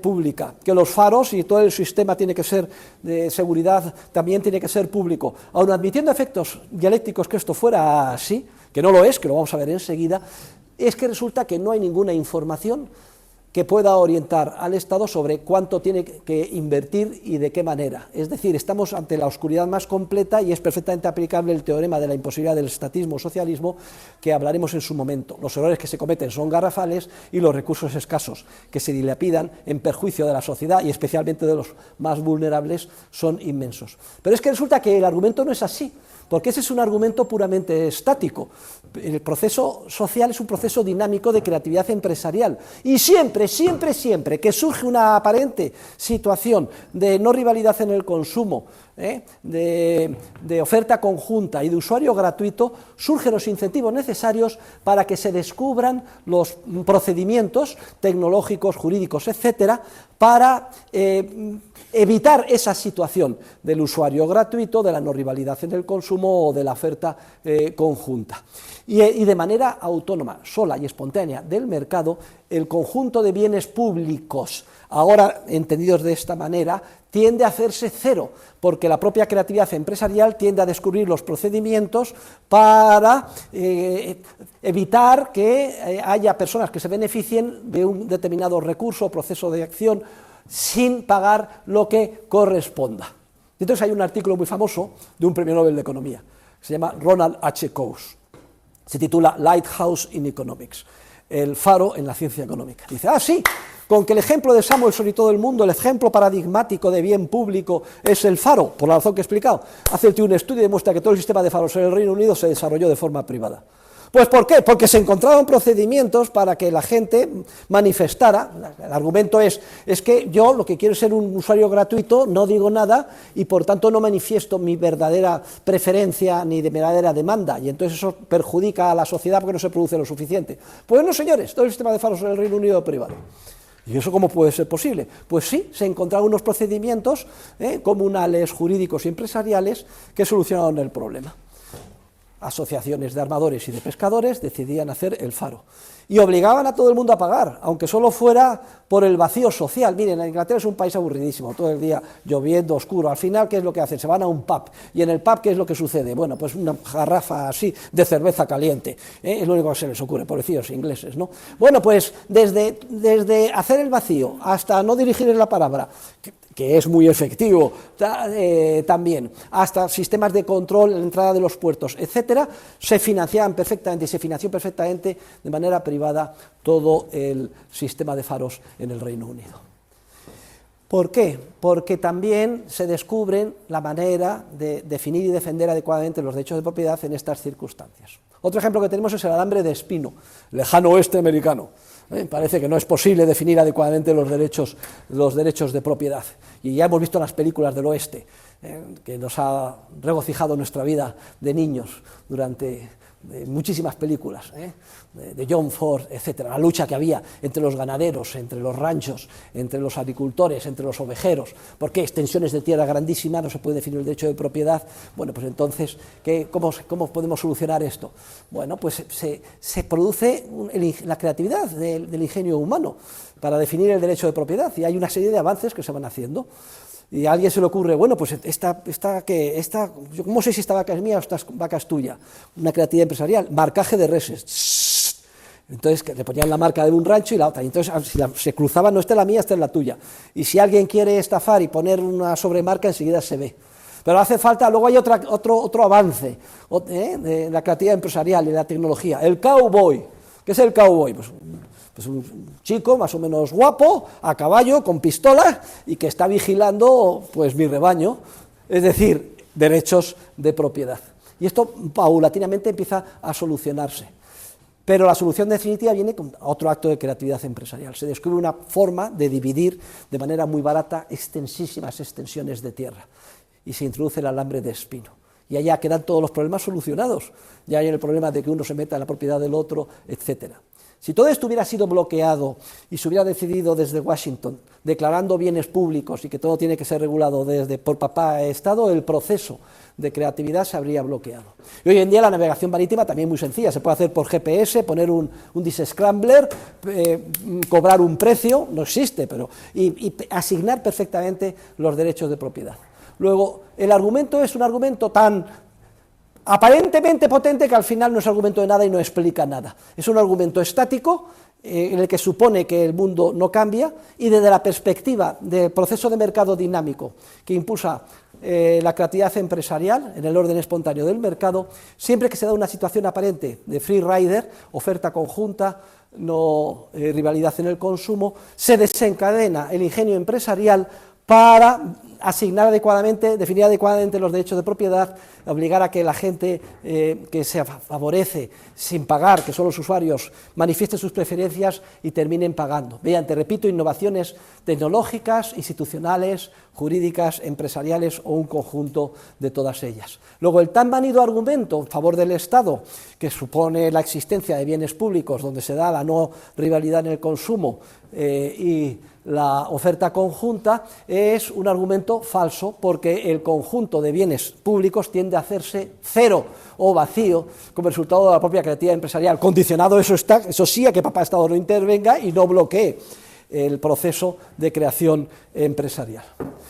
pública, que los faros y todo el sistema tiene que ser de seguridad también tiene que ser público, aun admitiendo efectos dialécticos que esto fuera así, que no lo es, que lo vamos a ver enseguida, es que resulta que no hay ninguna información que pueda orientar al Estado sobre cuánto tiene que invertir y de qué manera. Es decir, estamos ante la oscuridad más completa y es perfectamente aplicable el teorema de la imposibilidad del estatismo o socialismo que hablaremos en su momento. Los errores que se cometen son garrafales y los recursos escasos que se dilapidan en perjuicio de la sociedad y especialmente de los más vulnerables son inmensos. Pero es que resulta que el argumento no es así, porque ese es un argumento puramente estático. El proceso social es un proceso dinámico de creatividad empresarial y siempre que surge una aparente situación de no rivalidad en el consumo, de oferta conjunta y de usuario gratuito, surgen los incentivos necesarios para que se descubran los procedimientos tecnológicos, jurídicos, etcétera, para evitar esa situación del usuario gratuito, de la no rivalidad en el consumo o de la oferta conjunta. Y de manera autónoma, sola y espontánea del mercado, el conjunto de bienes públicos, ahora entendidos de esta manera, tiende a hacerse cero, porque la propia creatividad empresarial tiende a descubrir los procedimientos para evitar que haya personas que se beneficien de un determinado recurso o proceso de acción sin pagar lo que corresponda. Entonces hay un artículo muy famoso de un premio Nobel de Economía, que se llama Ronald H. Coase, se titula Lighthouse in Economics, el faro en la ciencia económica. Dice, sí, con que el ejemplo de Samuelson y todo el mundo, el ejemplo paradigmático de bien público es el faro, por la razón que he explicado. Hace el tío un estudio y demuestra que todo el sistema de faros en el Reino Unido se desarrolló de forma privada. Pues ¿por qué? Porque se encontraron procedimientos para que la gente manifestara. El argumento es que yo lo que quiero es ser un usuario gratuito, no digo nada y por tanto no manifiesto mi verdadera preferencia ni de verdadera demanda, y entonces eso perjudica a la sociedad porque no se produce lo suficiente. Pues no, señores, todo el sistema de faros en el Reino Unido es privado. ¿Y eso cómo puede ser posible? Pues sí, se encontraron unos procedimientos comunales, jurídicos y empresariales que solucionaron el problema. Asociaciones de armadores y de pescadores decidían hacer el faro y obligaban a todo el mundo a pagar, aunque solo fuera por el vacío social. Miren, Inglaterra es un país aburridísimo, todo el día lloviendo, oscuro. Al final, ¿qué es lo que hacen? Se van a un pub, y en el pub, ¿qué es lo que sucede? Bueno, pues una garrafa así de cerveza caliente, es lo único que se les ocurre, pobrecillos ingleses, ¿no? Bueno, pues desde hacer el vacío hasta no dirigirles la palabra, que es muy efectivo también, hasta sistemas de control, la entrada de los puertos, etcétera, se financiaban perfectamente y se financió perfectamente de manera privada todo el sistema de faros en el Reino Unido. ¿Por qué? Porque también se descubren la manera de definir y defender adecuadamente los derechos de propiedad en estas circunstancias. Otro ejemplo que tenemos es el alambre de espino, lejano oeste americano. Parece que no es posible definir adecuadamente los derechos de propiedad. Y ya hemos visto en las películas del oeste, que nos ha regocijado nuestra vida de niños durante muchísimas películas, de John Ford, etcétera, la lucha que había entre los ganaderos, entre los ranchos, entre los agricultores, entre los ovejeros. ¿Por qué extensiones de tierra grandísimas no se puede definir el derecho de propiedad? Bueno, pues entonces, ¿cómo podemos solucionar esto? Bueno, pues se produce la creatividad del ingenio humano para definir el derecho de propiedad, y hay una serie de avances que se van haciendo. Y a alguien se le ocurre, bueno, pues yo cómo sé si esta vaca es mía o esta vaca es tuya. Una creatividad empresarial, marcaje de reses. Entonces que le ponían la marca de un rancho y la otra, y entonces si se cruzaban, no, esta es la mía, esta es la tuya. Y si alguien quiere estafar y poner una sobremarca, enseguida se ve. Pero hace falta, luego hay otro avance de la creatividad empresarial y de la tecnología. El cowboy. ¿Qué es el cowboy? Pues un chico más o menos guapo, a caballo, con pistola, y que está vigilando pues mi rebaño, es decir, derechos de propiedad. Y esto paulatinamente empieza a solucionarse. Pero la solución definitiva viene con otro acto de creatividad empresarial. Se descubre una forma de dividir de manera muy barata extensísimas extensiones de tierra, y se introduce el alambre de espino. Y allá quedan todos los problemas solucionados. Ya hay el problema de que uno se meta en la propiedad del otro, etcétera. Si todo esto hubiera sido bloqueado y se hubiera decidido desde Washington, declarando bienes públicos y que todo tiene que ser regulado por papá Estado, el proceso de creatividad se habría bloqueado. Y hoy en día la navegación marítima también es muy sencilla, se puede hacer por GPS, poner un disk-scrambler, cobrar un precio, no existe, pero y asignar perfectamente los derechos de propiedad. Luego, el argumento es un argumento tan aparentemente potente que al final no es argumento de nada y no explica nada. Es un argumento estático en el que supone que el mundo no cambia, y desde la perspectiva del proceso de mercado dinámico que impulsa la creatividad empresarial en el orden espontáneo del mercado, siempre que se da una situación aparente de free rider, oferta conjunta, no rivalidad en el consumo, se desencadena el ingenio empresarial para asignar adecuadamente, definir adecuadamente los derechos de propiedad, obligar a que la gente que se favorece sin pagar, que son los usuarios, manifieste sus preferencias y terminen pagando, mediante, repito, innovaciones tecnológicas, institucionales, jurídicas, empresariales o un conjunto de todas ellas. Luego, el tan manido argumento en favor del Estado, que supone la existencia de bienes públicos donde se da la no rivalidad en el consumo y la oferta conjunta, es un argumento falso, porque el conjunto de bienes públicos tiende a hacerse cero o vacío como resultado de la propia creatividad empresarial, condicionado eso sí, a que papá Estado no intervenga y no bloquee el proceso de creación empresarial.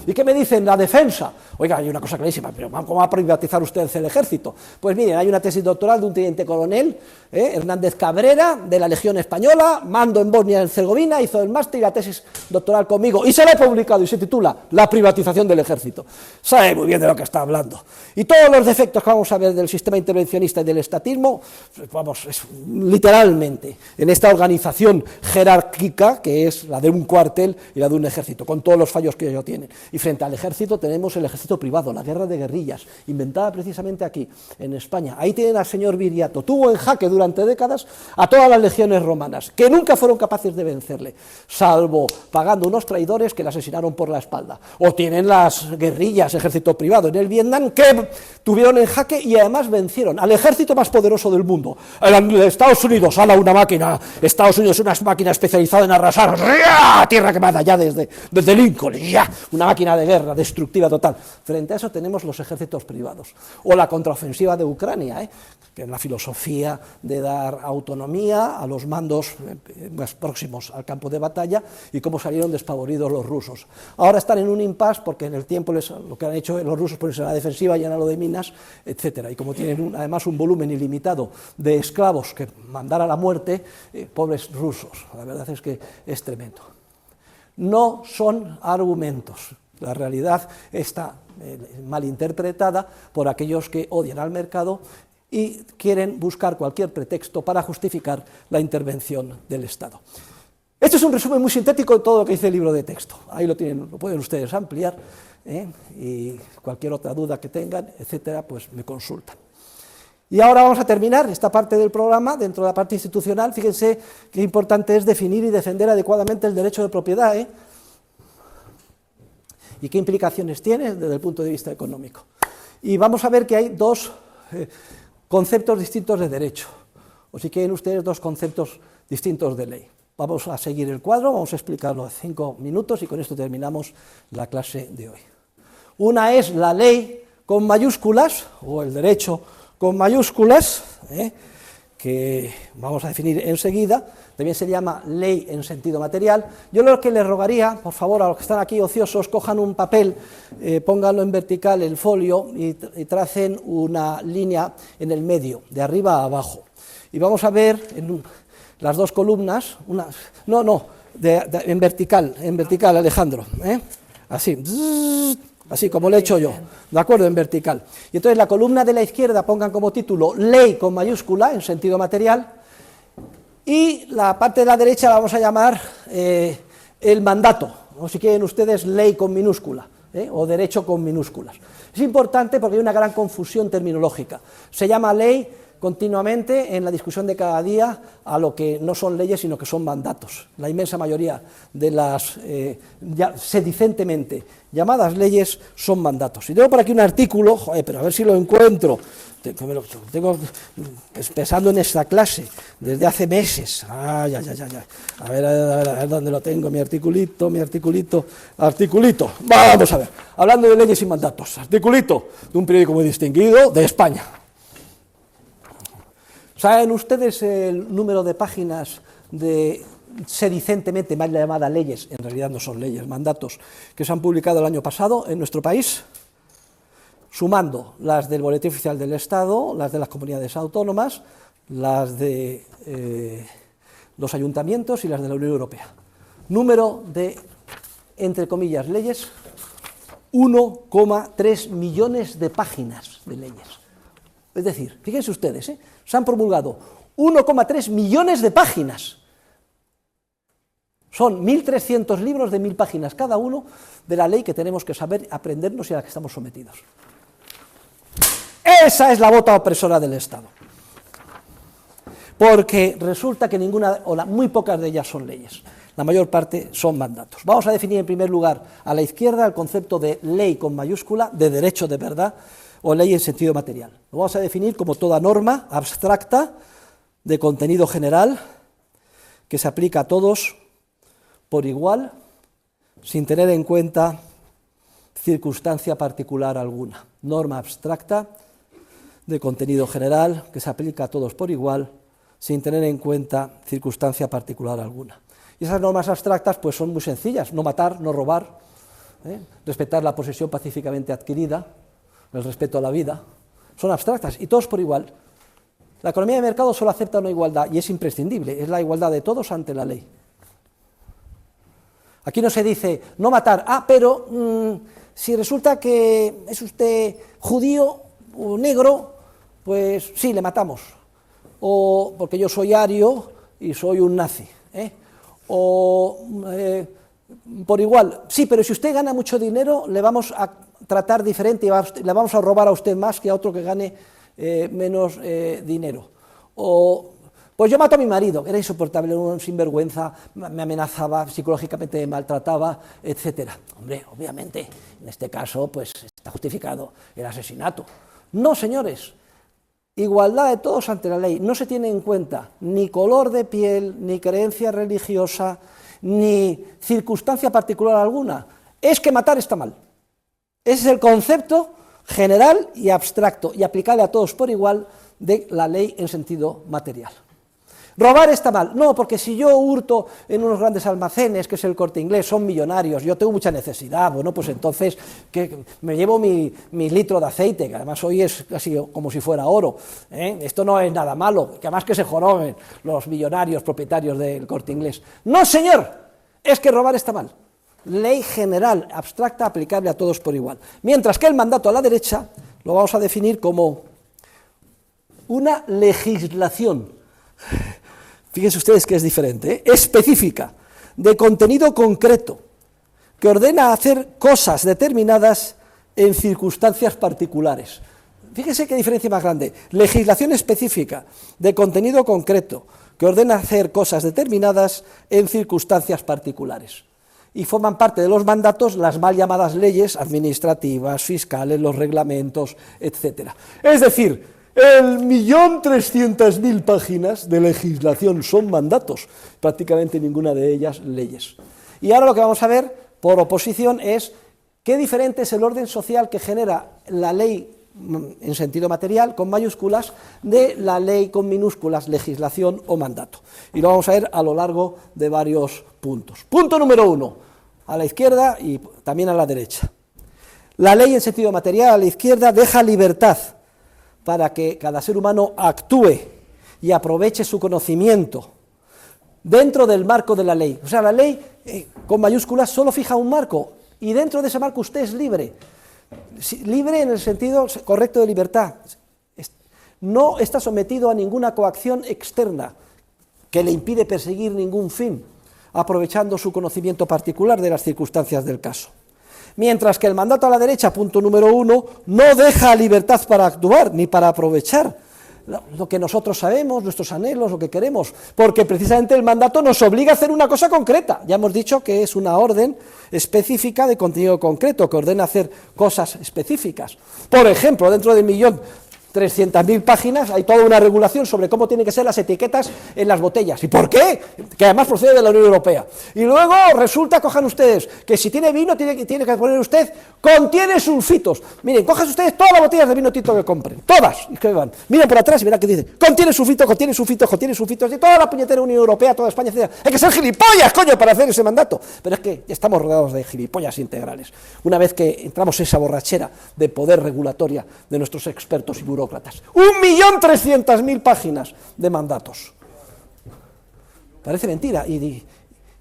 ¿Y qué me dicen la defensa? Oiga, hay una cosa clarísima, pero ¿cómo va a privatizar usted el ejército? Pues miren, hay una tesis doctoral de un teniente coronel, Hernández Cabrera, de la Legión Española, mando en Bosnia y Herzegovina, hizo el máster y la tesis doctoral conmigo, y se la he publicado, y se titula La privatización del ejército. Sabe muy bien de lo que está hablando. Y todos los defectos que vamos a ver del sistema intervencionista y del estatismo, vamos, literalmente, en esta organización jerárquica, que es la de un cuartel y la de un ejército, con todos los fallos que ello tienen. Y frente al ejército tenemos el ejército privado, la guerra de guerrillas, inventada precisamente aquí, en España. Ahí tienen al señor Viriato, tuvo en jaque durante décadas a todas las legiones romanas, que nunca fueron capaces de vencerle, salvo pagando unos traidores que le asesinaron por la espalda. O tienen las guerrillas, ejército privado en el Vietnam, que tuvieron en jaque y además vencieron al ejército más poderoso del mundo, el de Estados Unidos. ¡Hala, una máquina! Estados Unidos es una máquina especializada en arrasar tierra quemada ya desde Lincoln, ya, una máquina de guerra destructiva total. Frente a eso tenemos los ejércitos privados, o la contraofensiva de Ucrania, que es la filosofía de dar autonomía a los mandos más próximos al campo de batalla, y cómo salieron despavoridos los rusos. Ahora están en un impasse porque en el tiempo lo que han hecho los rusos ponerse en la defensiva, llenarlo de minas, etcétera. Y como tienen además un volumen ilimitado de esclavos que mandar a la muerte, pobres rusos, la verdad es que es tremendo. No son argumentos, La realidad está mal interpretada por aquellos que odian al mercado y quieren buscar cualquier pretexto para justificar la intervención del Estado. Este es un resumen muy sintético de todo lo que dice el libro de texto. Ahí lo tienen, lo pueden ustedes ampliar, y cualquier otra duda que tengan, etcétera, pues me consultan. Y ahora vamos a terminar esta parte del programa. Dentro de la parte institucional, fíjense qué importante es definir y defender adecuadamente el derecho de propiedad, y qué implicaciones tiene desde el punto de vista económico. Y vamos a ver que hay dos conceptos distintos de derecho, o si quieren ustedes, dos conceptos distintos de ley. Vamos a seguir el cuadro, vamos a explicarlo en 5 minutos y con esto terminamos la clase de hoy. Una es la ley con mayúsculas, o el derecho con mayúsculas, que vamos a definir enseguida. También se llama ley en sentido material. Yo lo que les rogaría, por favor, a los que están aquí ociosos, cojan un papel, pónganlo en vertical, el folio, y tracen una línea en el medio, de arriba a abajo. Y vamos a ver en las dos columnas, en vertical, Alejandro, así como lo he hecho yo, ¿de acuerdo? En vertical. Y entonces la columna de la izquierda pongan como título ley con mayúscula, en sentido material, y la parte de la derecha la vamos a llamar el mandato, o si quieren ustedes, ley con minúscula, o derecho con minúsculas. Es importante porque hay una gran confusión terminológica. Se llama ley continuamente en la discusión de cada día a lo que no son leyes, sino que son mandatos. La inmensa mayoría de las sedicentemente llamadas leyes son mandatos. Y tengo por aquí un artículo, pero a ver si lo encuentro, tengo pensando en esta clase desde hace meses. A ver dónde lo tengo, mi articulito. Vamos a ver, hablando de leyes y mandatos, articulito de un periódico muy distinguido de España. ¿Saben ustedes el número de páginas de sedicentemente mal llamadas leyes? En realidad no son leyes, mandatos, que se han publicado el año pasado en nuestro país, sumando las del Boletín Oficial del Estado, las de las comunidades autónomas, las de los ayuntamientos y las de la Unión Europea. Número de, entre comillas, leyes, 1,3 millones de páginas de leyes. Es decir, fíjense ustedes, se han promulgado 1,3 millones de páginas. Son 1.300 libros de 1.000 páginas cada uno de la ley que tenemos que saber aprendernos y a la que estamos sometidos. Esa es la bota opresora del Estado. Porque resulta que ninguna, o muy pocas de ellas son leyes. La mayor parte son mandatos. Vamos a definir en primer lugar a la izquierda el concepto de ley con mayúscula, de derecho de verdad, o ley en sentido material. Lo vamos a definir como toda norma abstracta de contenido general que se aplica a todos por igual, sin tener en cuenta circunstancia particular alguna. Norma abstracta de contenido general que se aplica a todos por igual, sin tener en cuenta circunstancia particular alguna. Y esas normas abstractas pues son muy sencillas: no matar, no robar, respetar la posesión pacíficamente adquirida, el respeto a la vida. Son abstractas y todos por igual. La economía de mercado solo acepta una igualdad y es imprescindible, es la igualdad de todos ante la ley. Aquí no se dice no matar, pero si resulta que es usted judío o negro, pues sí, le matamos. O porque yo soy ario y soy un nazi. Por igual, sí, pero si usted gana mucho dinero, le vamos a tratar diferente y le vamos a robar a usted más que a otro que gane menos dinero. O, pues yo mato a mi marido, era insoportable, era un sinvergüenza, me amenazaba, psicológicamente me maltrataba, etcétera. Hombre, obviamente, en este caso, pues está justificado el asesinato. No, señores, igualdad de todos ante la ley. No se tiene en cuenta ni color de piel, ni creencia religiosa, ni circunstancia particular alguna. Es que matar está mal. Ese es el concepto general y abstracto y aplicable a todos por igual de la ley en sentido material. Robar está mal. No, porque si yo hurto en unos grandes almacenes, que es el Corte Inglés, son millonarios, yo tengo mucha necesidad, bueno, pues entonces que me llevo mi litro de aceite, que además hoy es casi como si fuera oro. Esto no es nada malo, que además que se joroben los millonarios propietarios del Corte Inglés. No, señor, es que robar está mal. ley general, abstracta, aplicable a todos por igual. Mientras que el mandato a la derecha lo vamos a definir como una legislación, fíjense ustedes que es diferente, específica, de contenido concreto, que ordena hacer cosas determinadas en circunstancias particulares. Fíjense qué diferencia más grande, legislación específica, de contenido concreto, que ordena hacer cosas determinadas en circunstancias particulares. Y forman parte de los mandatos las mal llamadas leyes administrativas, fiscales, los reglamentos, etc. Es decir, 1.300.000 páginas de legislación son mandatos, prácticamente ninguna de ellas leyes. Y ahora lo que vamos a ver, por oposición, es qué diferente es el orden social que genera la ley en sentido material, con mayúsculas, de la ley con minúsculas, legislación o mandato. Y lo vamos a ver a lo largo de varios puntos. Punto número 1, a la izquierda y también a la derecha. La ley en sentido material a la izquierda deja libertad para que cada ser humano actúe y aproveche su conocimiento dentro del marco de la ley. O sea, la ley con mayúsculas solo fija un marco y dentro de ese marco usted es libre. Libre en el sentido correcto de libertad, no está sometido a ninguna coacción externa que le impide perseguir ningún fin, aprovechando su conocimiento particular de las circunstancias del caso. Mientras que el mandato a la derecha, punto número 1, no deja libertad para actuar ni para aprovechar lo que nosotros sabemos, nuestros anhelos, lo que queremos, porque precisamente el mandato nos obliga a hacer una cosa concreta. Ya hemos dicho que es una orden específica de contenido concreto, que ordena hacer cosas específicas. Por ejemplo, dentro de 1.300.000 páginas hay toda una regulación sobre cómo tienen que ser las etiquetas en las botellas. ¿Y por qué? Que además procede de la Unión Europea. Y luego resulta, cojan ustedes, que si tiene vino tiene que poner usted, contiene sulfitos. Miren, cojan ustedes todas las botellas de vino tinto que compren, todas, y que van. Miren por atrás y verán que dice, contiene sulfitos, contiene sulfitos, contiene sulfitos, y toda la puñetera Unión Europea, toda España, etc. Hay que ser gilipollas, coño, para hacer ese mandato. Pero es que estamos rodeados de gilipollas integrales. Una vez que entramos en esa borrachera de poder regulatoria de nuestros expertos y burócratas. 1.300.000 páginas de mandatos. Parece mentira y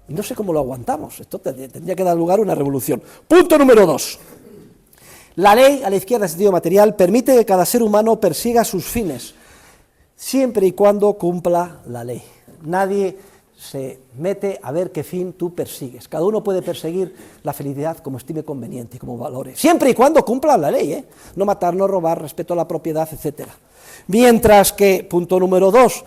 no sé cómo lo aguantamos. Esto tendría que dar lugar a una revolución. Punto número 2. La ley, a la izquierda en sentido material, permite que cada ser humano persiga sus fines, siempre y cuando cumpla la ley. Nadie se mete a ver qué fin tú persigues. Cada uno puede perseguir la felicidad como estime conveniente y como valore, siempre y cuando cumpla la ley, no matar, no robar, respeto a la propiedad, etc. Mientras que, punto número 2,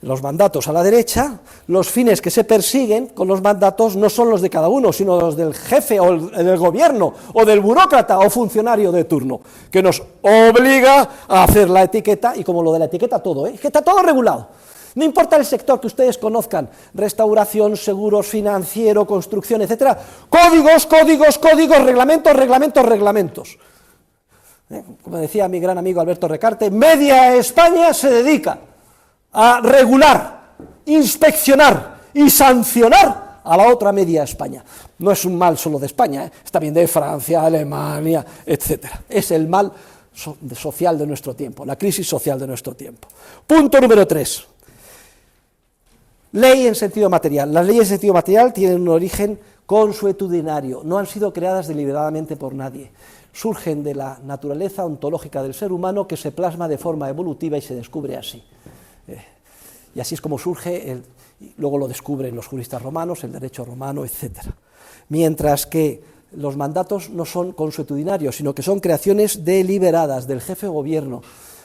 los mandatos a la derecha, los fines que se persiguen con los mandatos no son los de cada uno, sino los del jefe o del gobierno o del burócrata o funcionario de turno, que nos obliga a hacer la etiqueta, y como lo de la etiqueta todo, que está todo regulado. No importa el sector que ustedes conozcan, restauración, seguros, financiero, construcción, etc. Códigos, códigos, códigos, reglamentos, reglamentos, reglamentos. Como decía mi gran amigo Alberto Recarte, media España se dedica a regular, inspeccionar y sancionar a la otra media España. No es un mal solo de España, es también de Francia, Alemania, etc. Es el mal social de nuestro tiempo, la crisis social de nuestro tiempo. Punto número 3. Ley en sentido material. Las leyes en sentido material tienen un origen consuetudinario, no han sido creadas deliberadamente por nadie. Surgen de la naturaleza ontológica del ser humano que se plasma de forma evolutiva y se descubre así. Y así es como surge, luego lo descubren los juristas romanos, el derecho romano, etc. Mientras que los mandatos no son consuetudinarios, sino que son creaciones deliberadas del jefe de gobierno.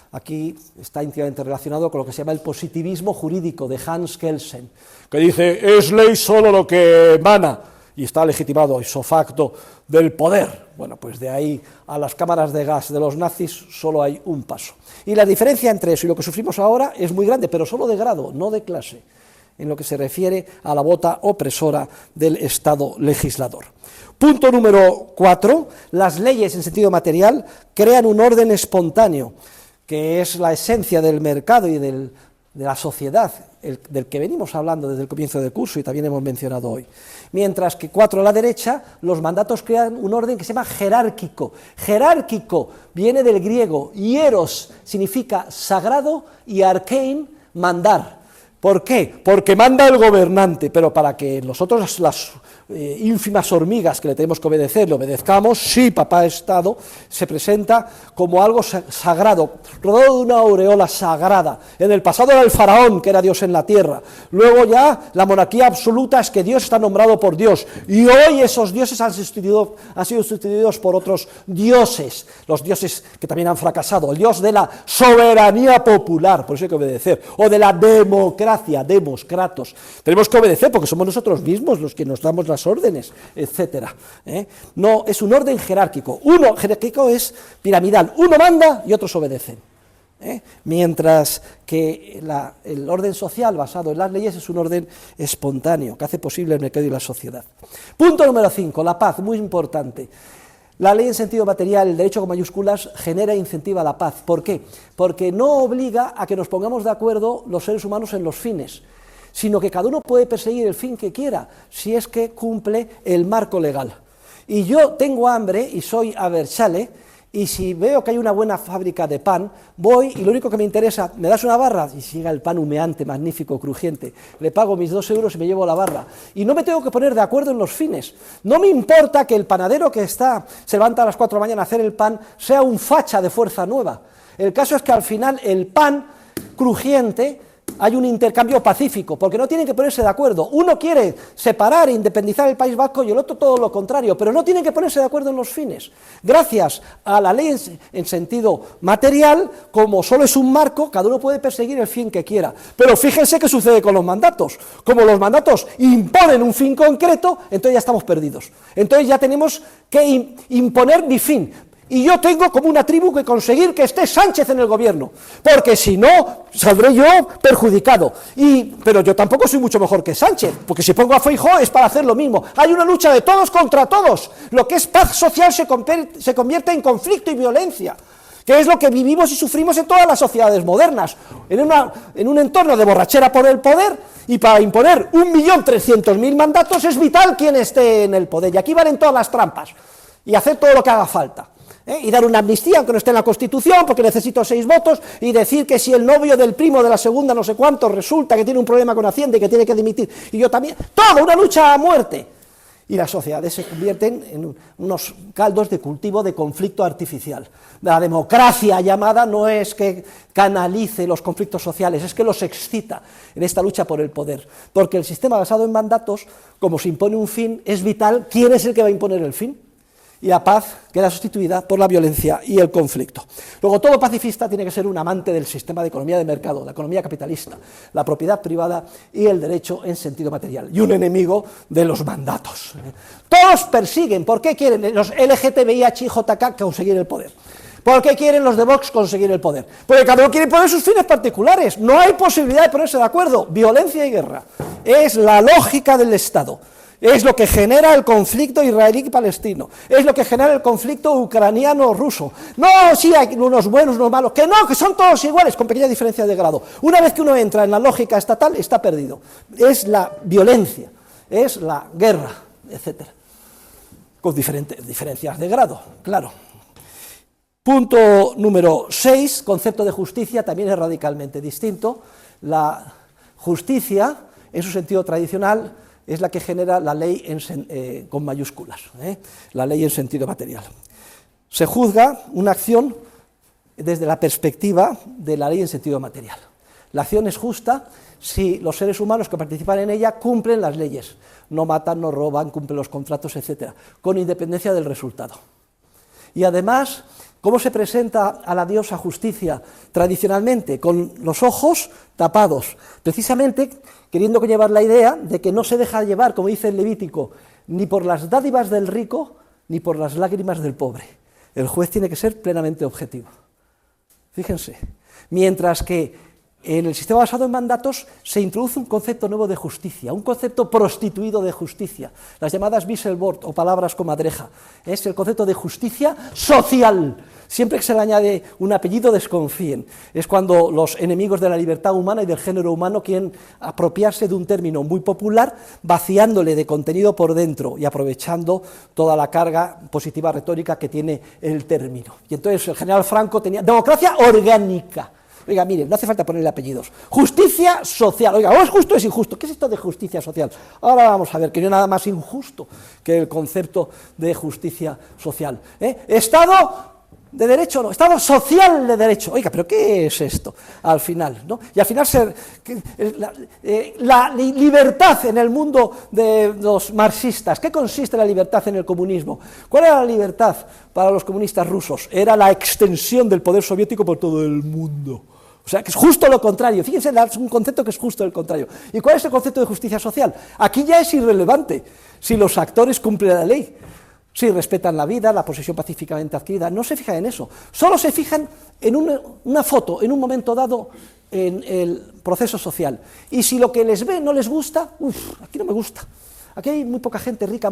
Aquí está íntimamente relacionado con lo que se llama el positivismo jurídico de Hans Kelsen, que dice, es ley solo lo que emana, y está legitimado ipso facto del poder. Bueno, pues de ahí a las cámaras de gas de los nazis solo hay un paso. Y la diferencia entre eso y lo que sufrimos ahora es muy grande, pero solo de grado, no de clase, en lo que se refiere a la bota opresora del Estado legislador. Punto número 4, las leyes en sentido material crean un orden espontáneo, que es la esencia del mercado y de la sociedad, del que venimos hablando desde el comienzo del curso y también hemos mencionado hoy. Mientras que 4 a la derecha, los mandatos crean un orden que se llama jerárquico. Jerárquico viene del griego, hieros significa sagrado y arkein, mandar. ¿Por qué? Porque manda el gobernante, pero para que nosotros ínfimas hormigas que le tenemos que obedecer, le obedezcamos, sí, papá Estado, se presenta como algo sagrado, rodeado de una aureola sagrada. En el pasado era el faraón, que era Dios en la tierra. Luego ya la monarquía absoluta es que Dios está nombrado por Dios. Y hoy esos dioses han sido sustituidos por otros dioses, los dioses que también han fracasado, el dios de la soberanía popular, por eso hay que obedecer, o de la democracia, demos, kratos. Tenemos que obedecer porque somos nosotros mismos los que nos damos las órdenes, etcétera. No, es un orden jerárquico. Uno jerárquico es piramidal, uno manda y otros obedecen. Mientras que el orden social basado en las leyes es un orden espontáneo, que hace posible el mercado y la sociedad. Punto número 5, la paz, muy importante. La ley en sentido material, el derecho con mayúsculas, genera e incentiva la paz. ¿Por qué? Porque no obliga a que nos pongamos de acuerdo los seres humanos en los fines, sino que cada uno puede perseguir el fin que quiera, si es que cumple el marco legal. Y yo tengo hambre y soy Abertzale, y si veo que hay una buena fábrica de pan, voy y lo único que me interesa, ¿me das una barra? Y si llega el pan humeante, magnífico, crujiente, le pago mis 2 euros y me llevo la barra. Y no me tengo que poner de acuerdo en los fines. No me importa que el panadero que se levanta a las 4 de la mañana a hacer el pan sea un facha de Fuerza Nueva. El caso es que al final el pan crujiente hay un intercambio pacífico, porque no tienen que ponerse de acuerdo. Uno quiere separar e independizar el País Vasco y el otro todo lo contrario, pero no tienen que ponerse de acuerdo en los fines. Gracias a la ley en sentido material, como solo es un marco, cada uno puede perseguir el fin que quiera. Pero fíjense qué sucede con los mandatos. Como los mandatos imponen un fin concreto, entonces ya estamos perdidos. Entonces ya tenemos que imponer mi fin. Y yo tengo como una tribu que conseguir que esté Sánchez en el gobierno, porque si no, saldré yo perjudicado. Pero yo tampoco soy mucho mejor que Sánchez, porque si pongo a Feijóo es para hacer lo mismo. Hay una lucha de todos contra todos. Lo que es paz social se convierte en conflicto y violencia, que es lo que vivimos y sufrimos en todas las sociedades modernas, en un entorno de borrachera por el poder, y para imponer 1.300.000 mandatos es vital quien esté en el poder, y aquí valen todas las trampas, y hacer todo lo que haga falta. Y dar una amnistía, aunque no esté en la Constitución, porque necesito 6 votos, y decir que si el novio del primo de la segunda no sé cuánto resulta que tiene un problema con Hacienda y que tiene que dimitir, y yo también, todo una lucha a muerte. Y las sociedades se convierten en unos caldos de cultivo de conflicto artificial. La democracia llamada no es que canalice los conflictos sociales, es que los excita en esta lucha por el poder, porque el sistema basado en mandatos, como se impone un fin, es vital quién es el que va a imponer el fin. Y la paz queda sustituida por la violencia y el conflicto. Luego, todo pacifista tiene que ser un amante del sistema de economía de mercado, la economía capitalista, la propiedad privada y el derecho en sentido material, y un enemigo de los mandatos. Todos persiguen, ¿por qué quieren los LGTBIH y JK conseguir el poder? ¿Por qué quieren los de Vox conseguir el poder? Porque cada uno quiere poner sus fines particulares, no hay posibilidad de ponerse de acuerdo, violencia y guerra. Es la lógica del Estado. Es lo que genera el conflicto israelí-palestino, es lo que genera el conflicto ucraniano-ruso. No, sí hay unos buenos, unos malos, que no, que son todos iguales, con pequeña diferencia de grado. Una vez que uno entra en la lógica estatal, está perdido. Es la violencia, es la guerra, etcétera. Con diferentes diferencias de grado, claro. Punto número 6, concepto de justicia, también es radicalmente distinto. La justicia, en su sentido tradicional, es la que genera la ley con mayúsculas, la ley en sentido material. Se juzga una acción desde la perspectiva de la ley en sentido material. La acción es justa si los seres humanos que participan en ella cumplen las leyes, no matan, no roban, cumplen los contratos, etc., con independencia del resultado. Y además, ¿cómo se presenta a la diosa justicia tradicionalmente? Con los ojos tapados, precisamente queriendo llevar la idea de que no se deja llevar, como dice el Levítico, ni por las dádivas del rico, ni por las lágrimas del pobre. El juez tiene que ser plenamente objetivo. Fíjense, mientras que en el sistema basado en mandatos se introduce un concepto nuevo de justicia, un concepto prostituido de justicia, las llamadas Wieselwort o palabras comadreja. Es el concepto de justicia social. Siempre que se le añade un apellido, desconfíen. Es cuando los enemigos de la libertad humana y del género humano quieren apropiarse de un término muy popular, vaciándole de contenido por dentro y aprovechando toda la carga positiva retórica que tiene el término. Y entonces el general Franco tenía democracia orgánica. Oiga, miren, no hace falta ponerle apellidos. Justicia social. Oiga, o es justo o es injusto. ¿Qué es esto de justicia social? Ahora vamos a ver que no hay nada más injusto que el concepto de justicia social. Estado de derecho, no, Estado social de derecho. Oiga, pero ¿qué es esto? Al final, ¿no? Y al final la libertad en el mundo de los marxistas. ¿Qué consiste la libertad en el comunismo? ¿Cuál era la libertad para los comunistas rusos? Era la extensión del poder soviético por todo el mundo. O sea, que es justo lo contrario. Fíjense, es un concepto que es justo el contrario. ¿Y cuál es el concepto de justicia social? Aquí ya es irrelevante si los actores cumplen la ley, si respetan la vida, la posesión pacíficamente adquirida. No se fijan en eso. Solo se fijan en una foto, en un momento dado, en el proceso social. Y si lo que les ve no les gusta, aquí no me gusta. Aquí hay muy poca gente rica,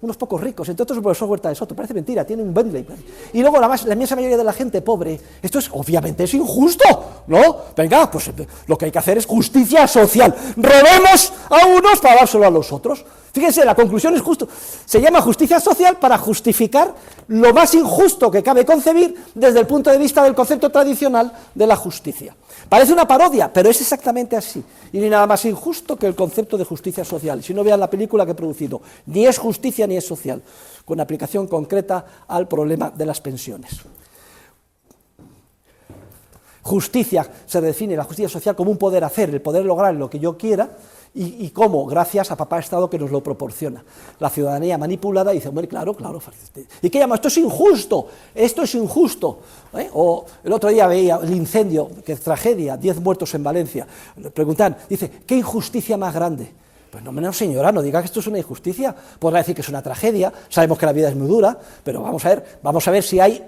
unos pocos ricos, entre otros el profesor Huerta de Soto, parece mentira, tiene un Bentley. Y luego la inmensa mayoría de la gente pobre. Esto es, obviamente, es injusto, ¿no? Venga, pues lo que hay que hacer es justicia social. Robemos a unos para dárselo a los otros. Fíjense, la conclusión es justo. Se llama justicia social para justificar lo más injusto que cabe concebir desde el punto de vista del concepto tradicional de la justicia. Parece una parodia, pero es exactamente así. Y ni nada más injusto que el concepto de justicia social. Si no, vean la película que he producido. Ni es justicia ni es social, con aplicación concreta al problema de las pensiones. Justicia, se define la justicia social como un poder hacer, el poder lograr lo que yo quiera, y cómo, gracias a papá Estado que nos lo proporciona. La ciudadanía manipulada dice, hombre, claro, ¿y qué llama? Esto es injusto, O el otro día veía el incendio, que es tragedia, 10 muertos en Valencia, le preguntan, dice, ¿qué injusticia más grande? Pues no, señora, no diga que esto es una injusticia, podrá decir que es una tragedia, sabemos que la vida es muy dura, pero vamos a ver si hay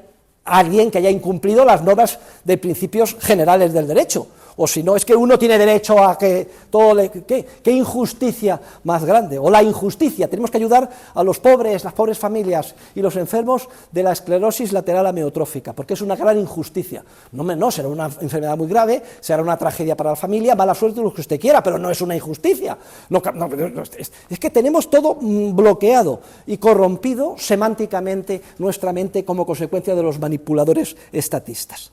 alguien que haya incumplido las normas de principios generales del derecho, o si no, es que uno tiene derecho a que todo le... ¿Qué injusticia más grande? O la injusticia, tenemos que ayudar a los pobres, las pobres familias y los enfermos de la esclerosis lateral amiotrófica, porque es una gran injusticia. No, será una enfermedad muy grave, será una tragedia para la familia, mala suerte, lo que usted quiera, pero no es una injusticia. Es que tenemos todo bloqueado y corrompido semánticamente nuestra mente como consecuencia de los manipuladores estatistas.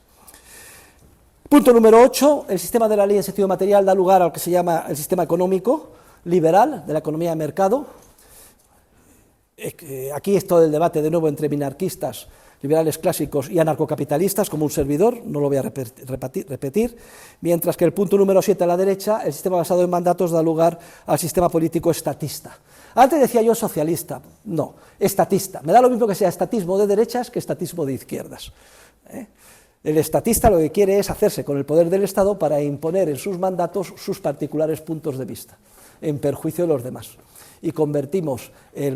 Punto número 8, el sistema de la ley en sentido material da lugar a lo que se llama el sistema económico liberal, de la economía de mercado. Aquí es todo el debate de nuevo entre minarquistas, liberales clásicos y anarcocapitalistas, como un servidor, no lo voy a repetir, mientras que el punto número 7 a la derecha, el sistema basado en mandatos da lugar al sistema político estatista. Antes decía yo socialista, no, estatista. Me da lo mismo que sea estatismo de derechas que estatismo de izquierdas. El estatista lo que quiere es hacerse con el poder del Estado para imponer en sus mandatos sus particulares puntos de vista, en perjuicio de los demás. Y convertimos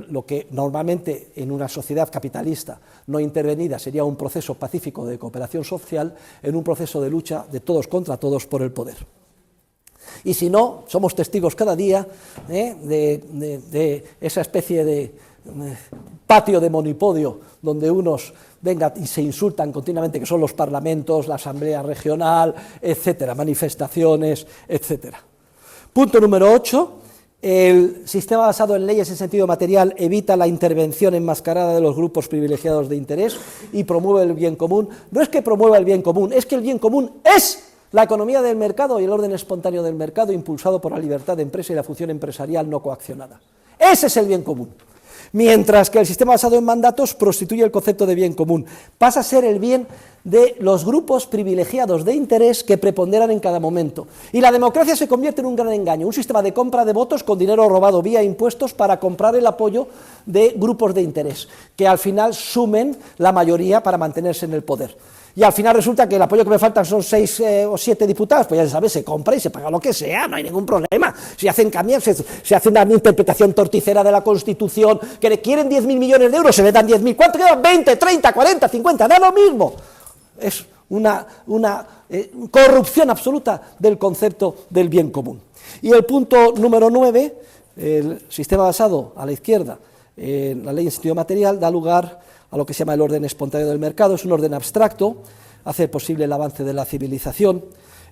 lo que normalmente en una sociedad capitalista no intervenida sería un proceso pacífico de cooperación social en un proceso de lucha de todos contra todos por el poder. Y si no, somos testigos cada día de esa especie de patio de monipodio donde unos vengan y se insultan continuamente, que son los parlamentos, la asamblea regional, etcétera, manifestaciones, etcétera. Punto número 8. El sistema basado en leyes en sentido material evita la intervención enmascarada de los grupos privilegiados de interés y promueve el bien común. No es que promueva el bien común, es que el bien común es la economía del mercado y el orden espontáneo del mercado impulsado por la libertad de empresa y la función empresarial no coaccionada. Ese es el bien común. Mientras que el sistema basado en mandatos prostituye el concepto de bien común, pasa a ser el bien de los grupos privilegiados de interés que preponderan en cada momento. Y la democracia se convierte en un gran engaño, un sistema de compra de votos con dinero robado vía impuestos para comprar el apoyo de grupos de interés, que al final sumen la mayoría para mantenerse en el poder. Y al final resulta que el apoyo que me faltan son 6 o 7 diputados, pues ya se sabe, se compra y se paga lo que sea, no hay ningún problema. Si hacen cambios, se hace una interpretación torticera de la Constitución, que le quieren 10.000 millones de euros, se le dan 10.000, ¿cuánto quedan? 20, 30, 40, 50, da lo mismo. Es una corrupción absoluta del concepto del bien común. Y el punto número 9, el sistema basado a la izquierda en la ley en sentido material, da lugar a lo que se llama el orden espontáneo del mercado. Es un orden abstracto, hace posible el avance de la civilización,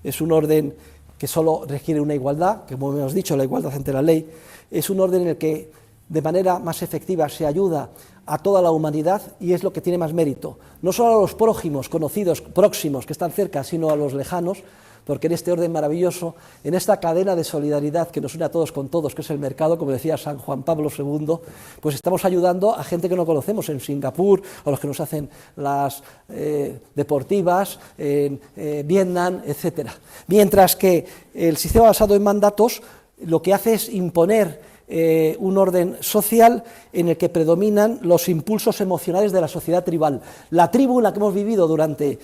es un orden que solo requiere una igualdad, que como hemos dicho, la igualdad ante la ley, es un orden en el que de manera más efectiva se ayuda a toda la humanidad, y es lo que tiene más mérito, no solo a los prójimos, conocidos, próximos, que están cerca, sino a los lejanos, porque en este orden maravilloso, en esta cadena de solidaridad que nos une a todos con todos, que es el mercado, como decía San Juan Pablo II, pues estamos ayudando a gente que no conocemos en Singapur, a los que nos hacen las deportivas, en Vietnam, etc. Mientras que el sistema basado en mandatos lo que hace es imponer un orden social en el que predominan los impulsos emocionales de la sociedad tribal. La tribu en la que hemos vivido durante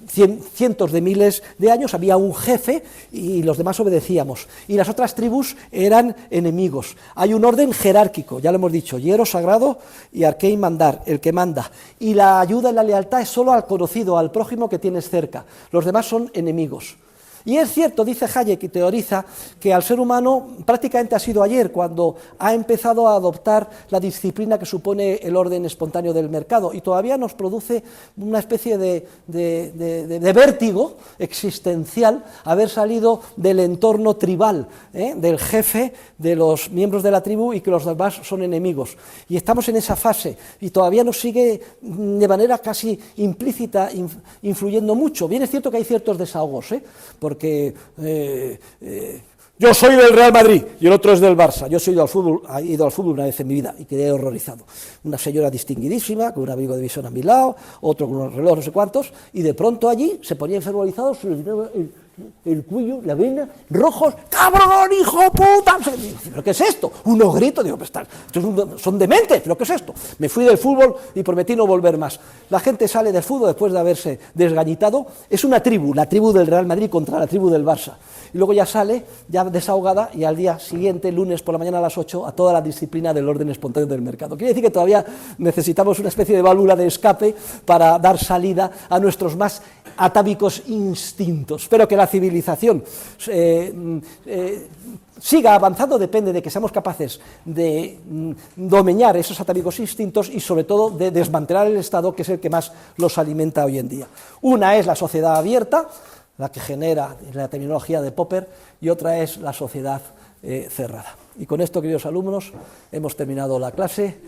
cientos de miles de años, había un jefe y los demás obedecíamos, y las otras tribus eran enemigos. Hay un orden jerárquico, ya lo hemos dicho, hiero sagrado y arquein mandar, el que manda, y la ayuda y la lealtad es solo al conocido, al prójimo que tienes cerca, los demás son enemigos. Y es cierto, dice Hayek y teoriza, que al ser humano prácticamente ha sido ayer cuando ha empezado a adoptar la disciplina que supone el orden espontáneo del mercado, y todavía nos produce una especie de vértigo existencial haber salido del entorno tribal, del jefe, de los miembros de la tribu, y que los demás son enemigos. Y estamos en esa fase, y todavía nos sigue de manera casi implícita influyendo mucho. Bien es cierto que hay ciertos desahogos, porque yo soy del Real Madrid y el otro es del Barça. Yo he ido al fútbol una vez en mi vida y quedé horrorizado. Una señora distinguidísima, con un amigo de visión a mi lado, otro con unos relojes, no sé cuántos, y de pronto allí se ponía enfermorizado, se le llenaba el cuello, la vena, rojos, ¡cabrón, hijo puta! ¿Pero qué es esto? Unos gritos, digo, son dementes, ¿pero qué es esto? Me fui del fútbol y prometí no volver más. La gente sale del fútbol después de haberse desgañitado, es una tribu, la tribu del Real Madrid contra la tribu del Barça. Y luego ya sale, ya desahogada, y al día siguiente, lunes por la mañana a las 8, a toda la disciplina del orden espontáneo del mercado. Quiere decir que todavía necesitamos una especie de válvula de escape para dar salida a nuestros más atávicos instintos, pero que la civilización siga avanzando depende de que seamos capaces de domeñar esos atávicos instintos y sobre todo de desmantelar el Estado, que es el que más los alimenta hoy en día. Una es la sociedad abierta, la que genera la terminología de Popper, y otra es la sociedad cerrada. Y con esto, queridos alumnos, hemos terminado la clase.